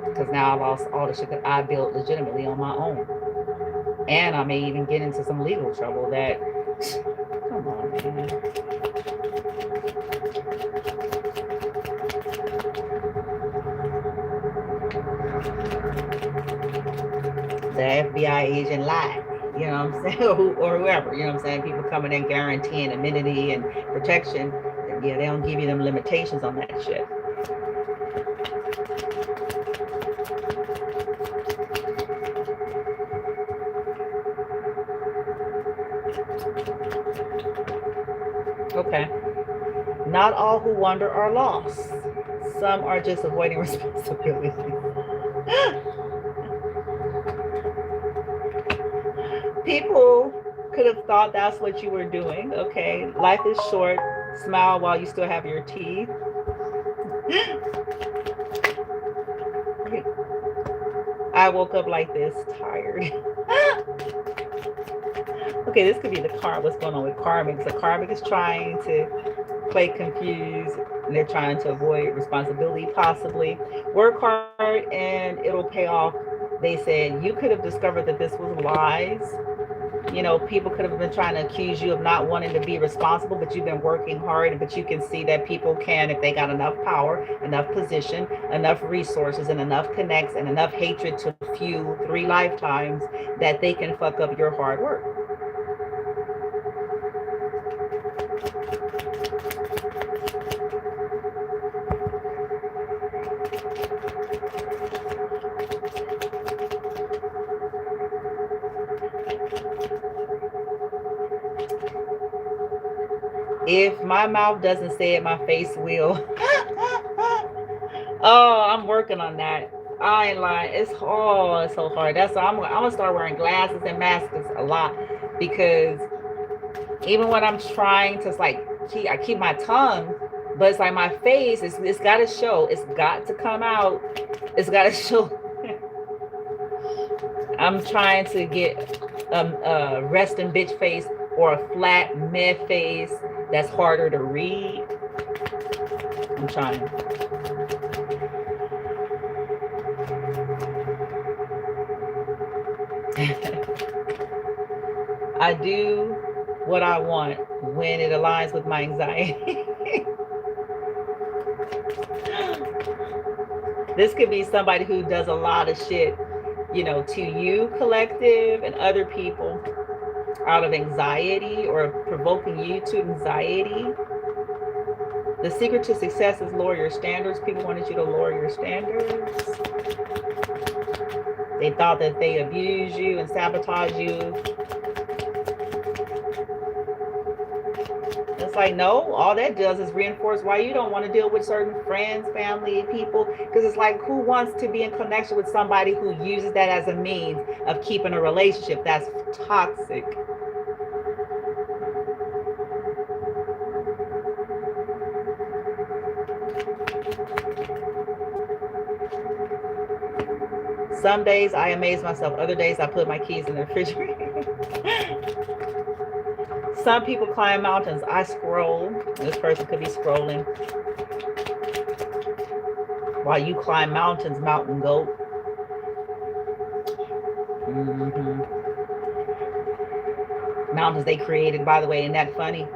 Because now I lost all the shit that I built legitimately on my own. And I may even get into some legal trouble that, come on, man. The FBI agent lied, you know what I'm saying? Or whoever, you know what I'm saying? People coming in guaranteeing immunity and protection. Yeah, they don't give you them limitations on that shit. Okay. Not all who wander are lost. Some are just avoiding responsibility. People could have thought that's what you were doing. Okay. Life is short. Smile while you still have your teeth. I woke up like this, tired. Okay, this could be the what's going on with Karmic. So Karmic is trying to play confused, and they're trying to avoid responsibility, possibly. Work hard and it'll pay off. They said you could have discovered that this was lies. You know, people could have been trying to accuse you of not wanting to be responsible, but you've been working hard. But you can see that people can, if they got enough power, enough position, enough resources, and enough connects, and enough hatred to fuel 3 lifetimes, that they can fuck up your hard work. If my mouth doesn't say it, my face will. Oh, I'm working on that. I ain't lying. It's so hard. That's why I'm gonna start wearing glasses and masks a lot, because even when I'm trying to I keep my tongue, but it's like my face. It's got to show. It's got to come out. It's got to show. I'm trying to get a resting bitch face or a flat meh face that's harder to read. I'm trying. I do what I want when it aligns with my anxiety. This could be somebody who does a lot of shit, you know, to you, collective, and other people out of anxiety or provoking you to anxiety. The secret to success is lower your standards. People wanted you to lower your standards. They thought that they abuse you and sabotage you. It's like, no, all that does is reinforce why you don't want to deal with certain friends, family, people. Because it's like, who wants to be in connection with somebody who uses that as a means of keeping a relationship? That's toxic. Some days I amaze myself. Other days I put my keys in the refrigerator. Some people climb mountains. I scroll. This person could be scrolling while you climb mountains, mountain goat. Mountains they created, by the way. Isn't that funny?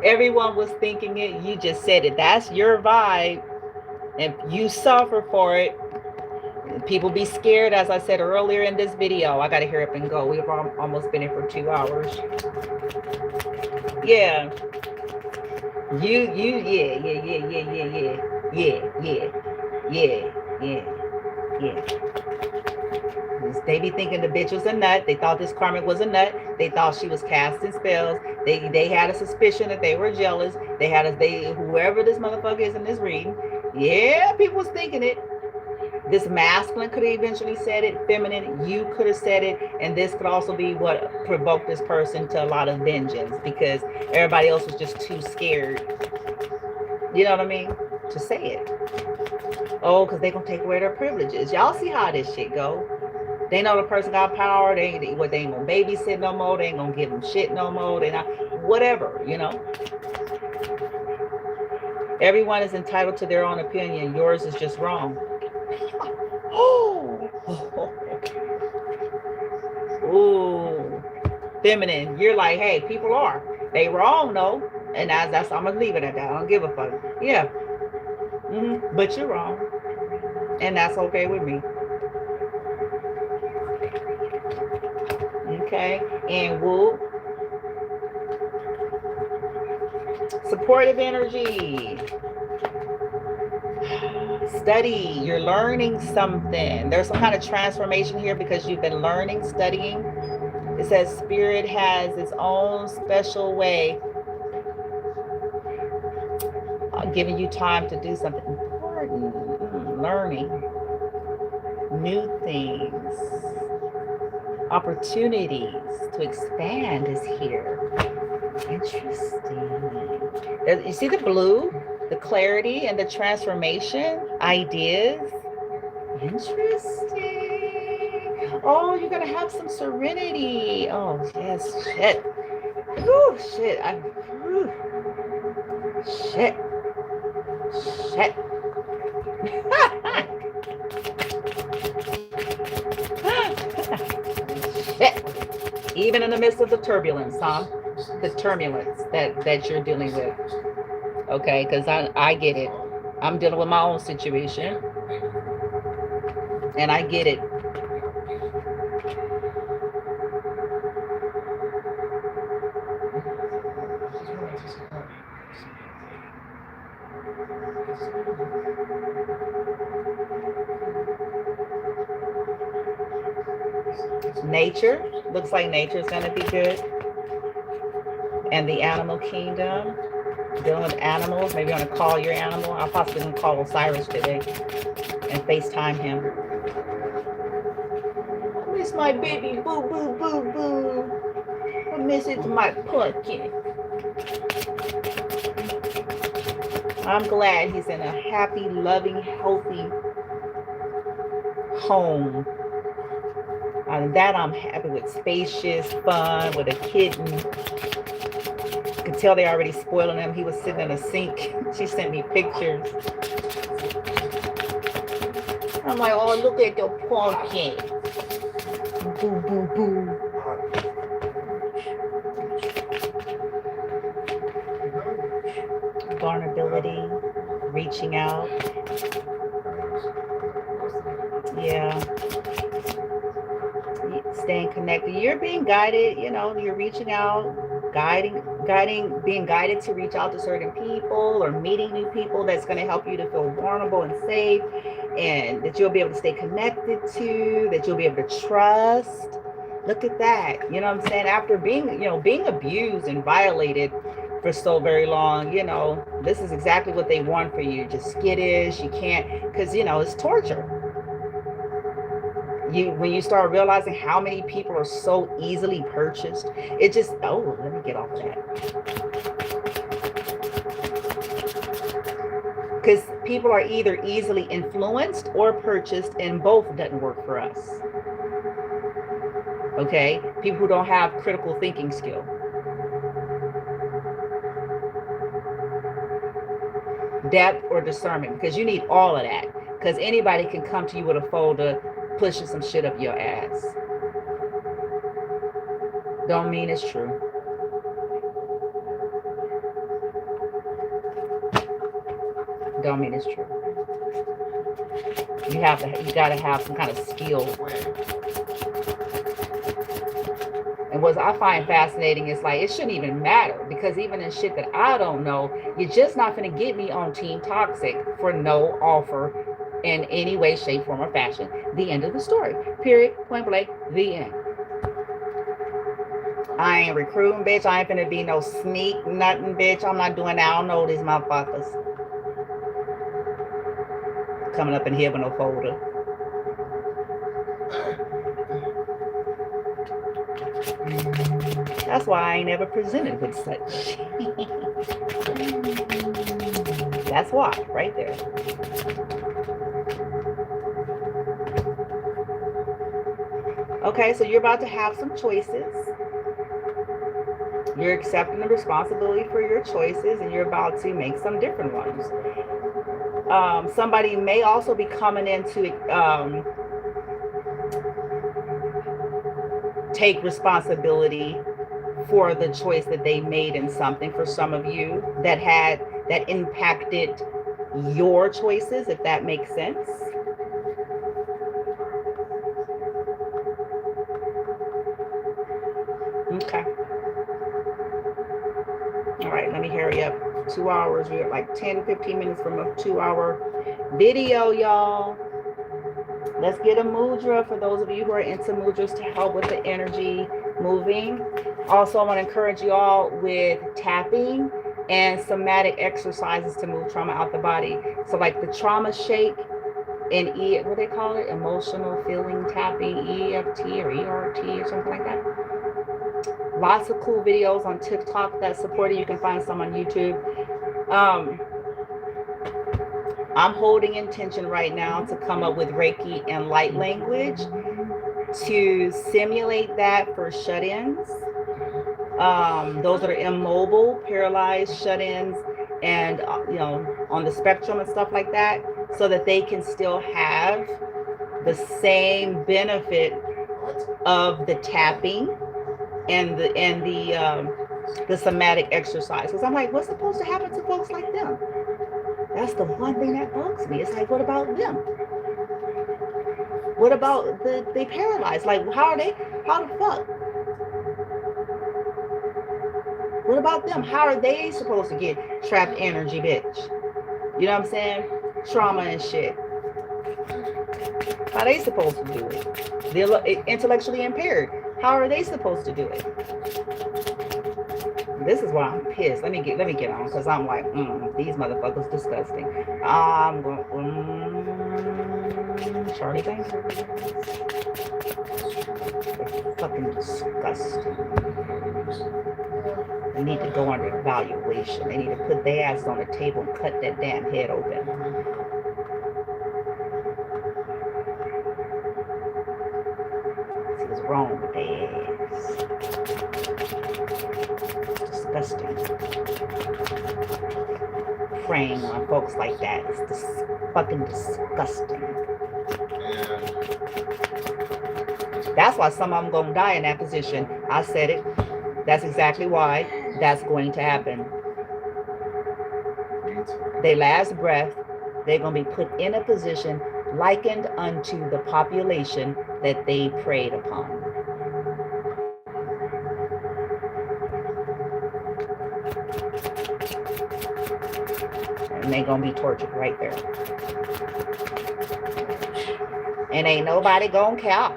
Everyone was thinking it. You just said it. That's your vibe. And you suffer for it. People be scared, as I said earlier in this video. I got to hurry up and go. We've almost been here for 2 hours. Yeah. Yeah. They be thinking the bitch was a nut. They thought this Karmic was a nut. They thought she was casting spells. They had a suspicion that they were jealous. Whoever this motherfucker is in this reading. Yeah, people was thinking it. This masculine could have eventually said it. Feminine, you could have said it. And this could also be what provoked this person to a lot of vengeance, because everybody else was just too scared. You know what I mean? To say it. Oh, because they're going to take away their privileges. Y'all see how this shit go. They know the person got power. They ain't going to babysit no more. They ain't going to give them shit no more. They not, whatever, you know. Everyone is entitled to their own opinion. Yours is just wrong. Ooh. Feminine, you're like, hey, people are. They wrong, though. And that's I'm going to leave it at that. I don't give a fuck. Yeah. But you're wrong. And that's okay with me. Okay. And woo. Supportive energy. Study. You're learning something. There's some kind of transformation here because you've been learning, studying. It says spirit has its own special way of giving you time to do something important. Learning new things. Opportunities to expand is here. Interesting. You see the blue? The clarity and the transformation. Ideas. Interesting. Oh, you're going to have some serenity. Oh, yes. Shit. Whew, shit. Shit. Shit. Shit. Even in the midst of the turbulence, huh? The turbulence that you're dealing with. Okay, because I get it. I'm dealing with my own situation. And I get it. Nature. Looks like nature is going to be good. And the animal kingdom. Dealing with animals. Maybe you're going to call your animal. I'm possibly going to call Osiris today and FaceTime him. I miss my baby. Boo, boo, boo, boo. I miss it to my pumpkin. I'm glad he's in a happy, loving, healthy home. And that I'm happy with. Spacious, fun, with a kitten. You can tell they already spoiling him. He was sitting in a sink. She sent me pictures. I'm like, oh, look at the pumpkin. Boo, boo, boo. Vulnerability. Reaching out. Yeah. Staying connected. You're being guided, you know, you're reaching out, being guided to reach out to certain people or meeting new people that's going to help you to feel vulnerable and safe, and that you'll be able to stay connected to, that you'll be able to trust. Look at that. You know what I'm saying? After being abused and violated for so very long, you know, this is exactly what they want for you. Just skittish. You can't, because, you know, it's torture. When you start realizing how many people are so easily purchased, it just, oh, let me get off that. Because people are either easily influenced or purchased, and both doesn't work for us. Okay? People who don't have critical thinking skill. Depth or discernment, because you need all of that. Because anybody can come to you with a folder pushing some shit up your ass. Don't mean it's true. Don't mean it's true. You gotta have some kind of skill. And what I find fascinating is like, it shouldn't even matter, because even in shit that I don't know, you're just not gonna get me on Team Toxic for no offer in any way, shape, form, or fashion. The end of the story. Period. Point blank. The end. I ain't recruiting, bitch. I ain't finna be no sneak nothing, bitch. I'm not doing that. I don't know these motherfuckers coming up in here with no folder. That's why I ain't ever presented with such. That's why, right there. Okay, so you're about to have some choices. You're accepting the responsibility for your choices, and you're about to make some different ones. Somebody may also be coming in to take responsibility for the choice that they made in something, for some of you, that impacted your choices, if that makes sense. Okay. All right, let me hurry up. 2 hours. We're like 10-15 minutes from a 2-hour video, y'all. Let's get a mudra for those of you who are into mudras to help with the energy moving. Also, I want to encourage you all with tapping and somatic exercises to move trauma out the body. So like the trauma shake and what they call it? Emotional feeling tapping, EFT or ERT or something like that. Lots of cool videos on TikTok that support it. You can find some on YouTube. I'm holding intention right now to come up with Reiki and light language to simulate that for shut-ins. Those that are immobile, paralyzed, shut-ins, and on the spectrum and stuff like that, so that they can still have the same benefit of the tapping and the somatic exercise. Because I'm like, what's supposed to happen to folks like them? That's the one thing that bugs me. It's like, what about them? What about the paralyzed? Like, how the fuck? What about them? How are they supposed to get trapped energy, bitch? You know what I'm saying? Trauma and shit. How are they supposed to do it? They're intellectually impaired. How are they supposed to do it? This is why I'm pissed. Let me get on, because I'm like, these motherfuckers disgusting. I'm going, Charlie Banks. They're fucking disgusting. They need to go under evaluation. They need to put their ass on the table and cut that damn head open. See what's wrong with their ass. Disgusting. Preying on folks like that is fucking disgusting. That's why some of them gonna die in that position. I said it. That's exactly why that's going to happen. Their last breath, they're gonna be put in a position likened unto the population that they preyed upon. And they're gonna be tortured right there. And ain't nobody gonna care.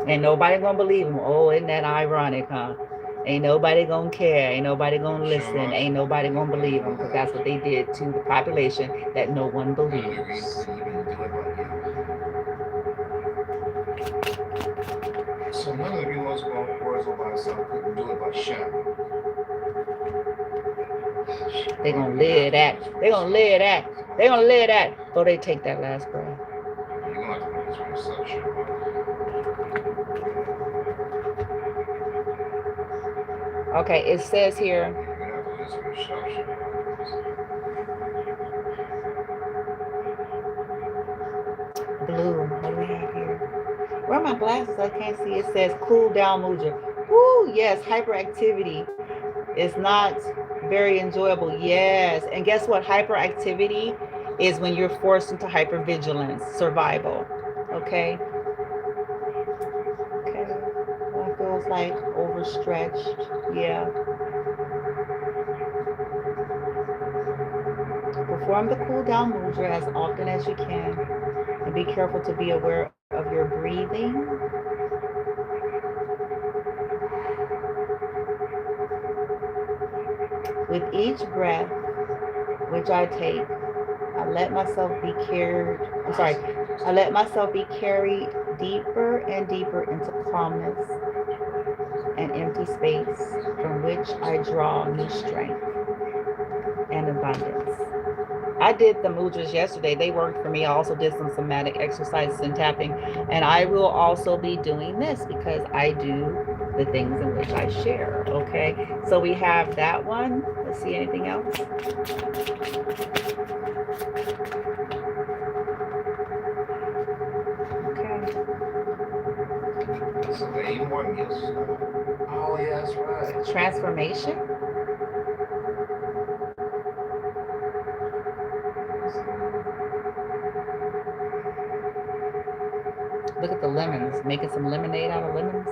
Ain't nobody gonna believe them. Oh, isn't that ironic, huh? Ain't nobody gonna care. Ain't nobody gonna listen. Ain't nobody gonna believe them, because that's what they did to the population that no one believes. So none of the words by itself couldn't do it by shadow. They gonna live that. They gonna live that. They gonna live that before they take that last breath. You're gonna have to make this reception. Okay, it says here. Blue. What do we have here? Where are my glasses? I can't see. It says cool down mudra. Woo, yes, hyperactivity It's not very enjoyable. Yes. And guess what? Hyperactivity is when you're forced into hypervigilance, survival. Okay. Okay. That feels like overstretched. Yeah. Perform the cool down mudra as often as you can. And be careful to be aware of your breathing. With each breath which I take, I let myself be carried, I let myself be carried deeper and deeper into calmness and empty space from which I draw new strength and abundance. I did the mudras yesterday. They worked for me. I also did some somatic exercises and tapping. And I will also be doing this because I do the things in which I share. Okay. So we have that one. Let's see, anything else? Okay. So the A1, yes. Oh, yeah, that's right. Transformation. Look at the lemons, making some lemonade out of lemons.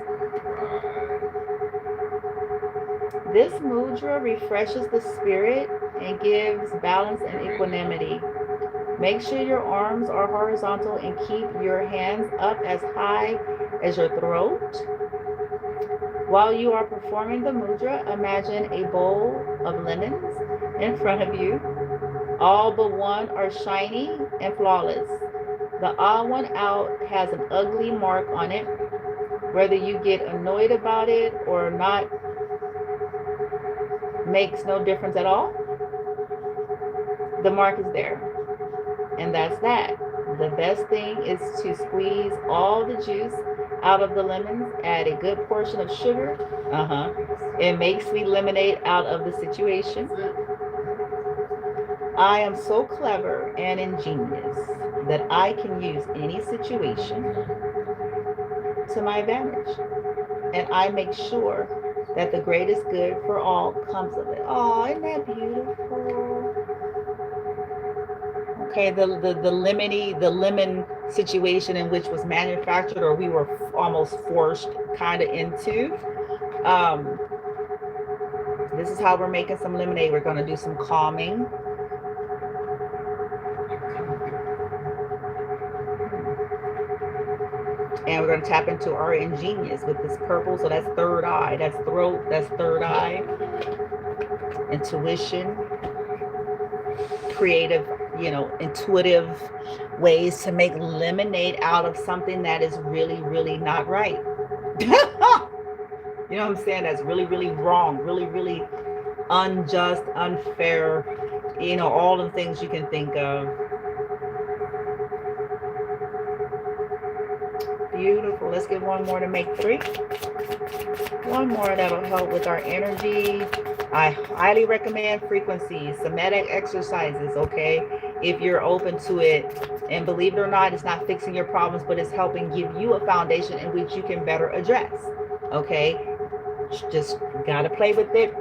This mudra refreshes the spirit and gives balance and equanimity. Make sure your arms are horizontal and keep your hands up as high as your throat. While you are performing the mudra, imagine a bowl of lemons in front of you. All but one are shiny and flawless. The odd one out has an ugly mark on it. Whether you get annoyed about it or not makes no difference at all. The mark is there. And that's that. The best thing is to squeeze all the juice out of the lemons, add a good portion of sugar, and make sweet lemonade out of the situation. I am so clever and ingenious that I can use any situation to my advantage. And I make sure that the greatest good for all comes of it. Oh, isn't that beautiful? Okay, the lemon situation in which was manufactured or we were almost forced kind of into. This is how we're making some lemonade. We're going to do some calming. And we're going to tap into our ingenious with this purple. So that's third eye. That's throat. That's third eye. Intuition. Creative, intuitive ways to make lemonade out of something that is really, really not right. You know what I'm saying? That's really, really wrong. Really, really unjust, unfair. All the things you can think of. Beautiful. Let's get one more to make 3. One more that'll help with our energy. I highly recommend frequencies, somatic exercises, okay? If you're open to it. And believe it or not, it's not fixing your problems, but it's helping give you a foundation in which you can better address, okay? Just gotta play with it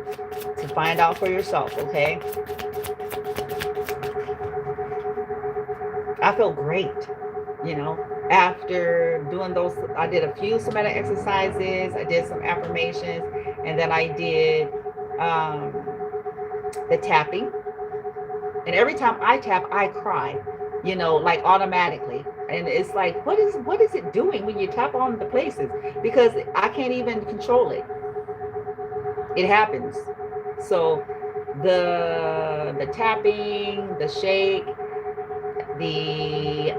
to find out for yourself, okay? I felt great, after doing those. I did a few somatic exercises, I did some affirmations, and then I did the tapping. And every time I tap, I cry, like automatically. And it's like, what is it doing when you tap on the places? Because I can't even control it. It happens. So the tapping, the shake, the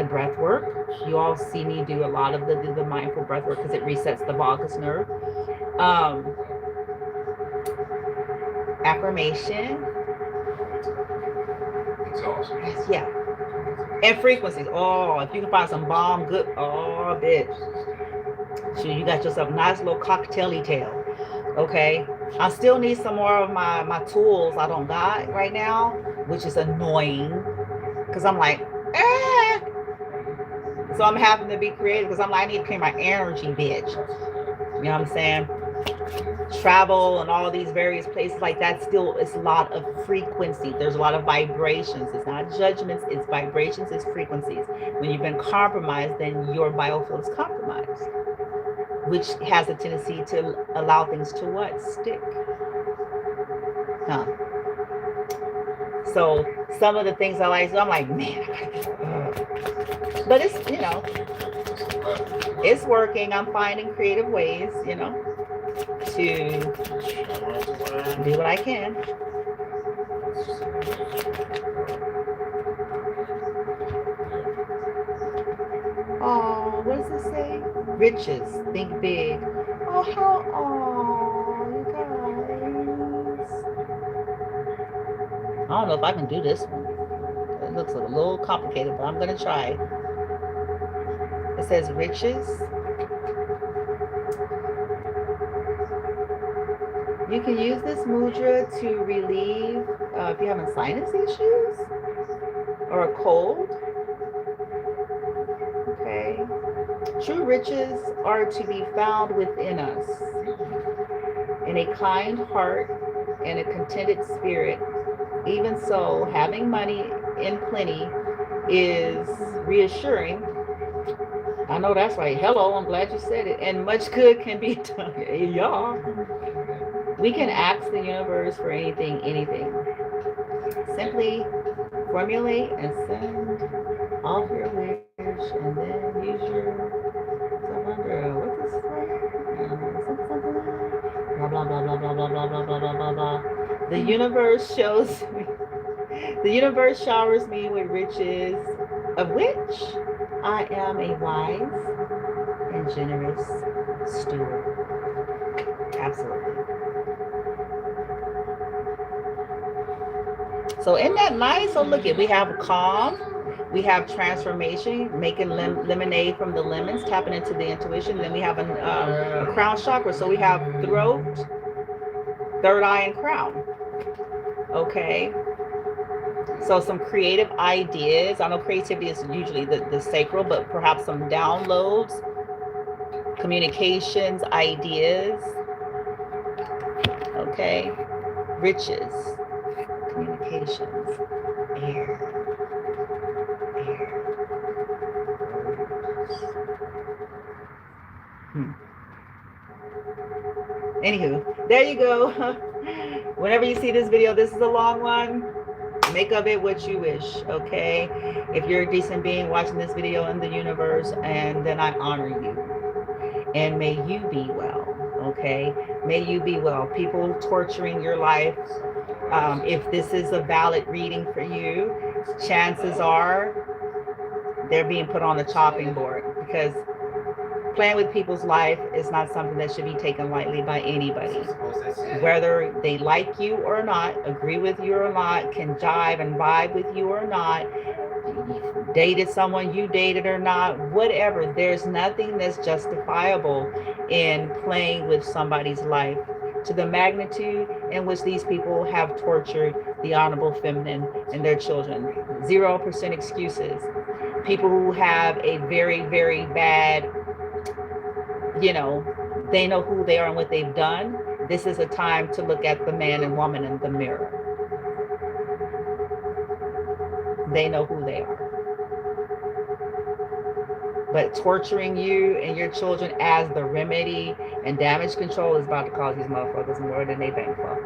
breath work. You all see me do a lot of the mindful breath work because it resets the vagus nerve. Affirmation. It's awesome. Yeah. And frequencies. Oh, if you can find some bomb good. Oh, bitch. So you got yourself a nice little cocktaily tail. Okay. I still need some more of my tools I don't got right now, which is annoying. Because I'm like, eh. So I'm having to be creative because I'm like, I need to clear my energy, bitch. You know what I'm saying? travel and all these various places like that, still it's a lot of frequency. There's a lot of vibrations. It's not judgments, it's vibrations, it's frequencies. When you've been compromised, then your biofield is compromised, which has a tendency to allow things to what? Stick. Huh. So some of the things I like, so I'm like, man, but it's, you know, it's working. I'm finding creative ways, you know, to do what I can. Oh, what does it say? Riches, think big. Oh, how, oh, you guys. I don't know if I can do this one. It looks a little complicated, but I'm going to try. It says riches. You can use this mudra to relieve if you're having sinus issues or a cold. Okay. True riches are to be found within us in a kind heart and a contented spirit. Even so, having money in plenty is reassuring. I know that's right. Hello, I'm glad you said it. And much good can be done. Y'all. We can ask the universe for anything. Simply formulate and send off your wish, and then use your what this blah blah blah blah blah blah blah blah blah blah blah. The universe shows me. The universe showers me with riches, of which I am a wise and generous steward. Absolutely. So isn't that nice? So look at, we have calm, we have transformation, making lemonade from the lemons, tapping into the intuition. Then we have a crown chakra. So we have throat, third eye, and crown. Okay. So some creative ideas. I know creativity is usually the sacral, but perhaps some downloads, communications, ideas. Okay. Riches, communications, air. Anywho, there you go. Whenever you see this video, this is a long one. Make of it what you wish, okay? If you're a decent being watching this video in the universe, and then I honor you. And may you be well, okay? May you be well. People torturing your life. If this is a valid reading for you, chances are they're being put on the chopping board, because playing with people's life is not something that should be taken lightly by anybody. Whether they like you or not, agree with you or not, can jive and vibe with you or not, dated someone you dated or not, whatever, there's nothing that's justifiable in playing with somebody's life to the magnitude in which these people have tortured the honorable feminine and their children. 0% excuses. People who have a very, very bad, you know, they know who they are and what they've done. This is a time to look at the man and woman in the mirror. They know who they are. But torturing you and your children as the remedy and damage control is about to cause these motherfuckers more than they bank for.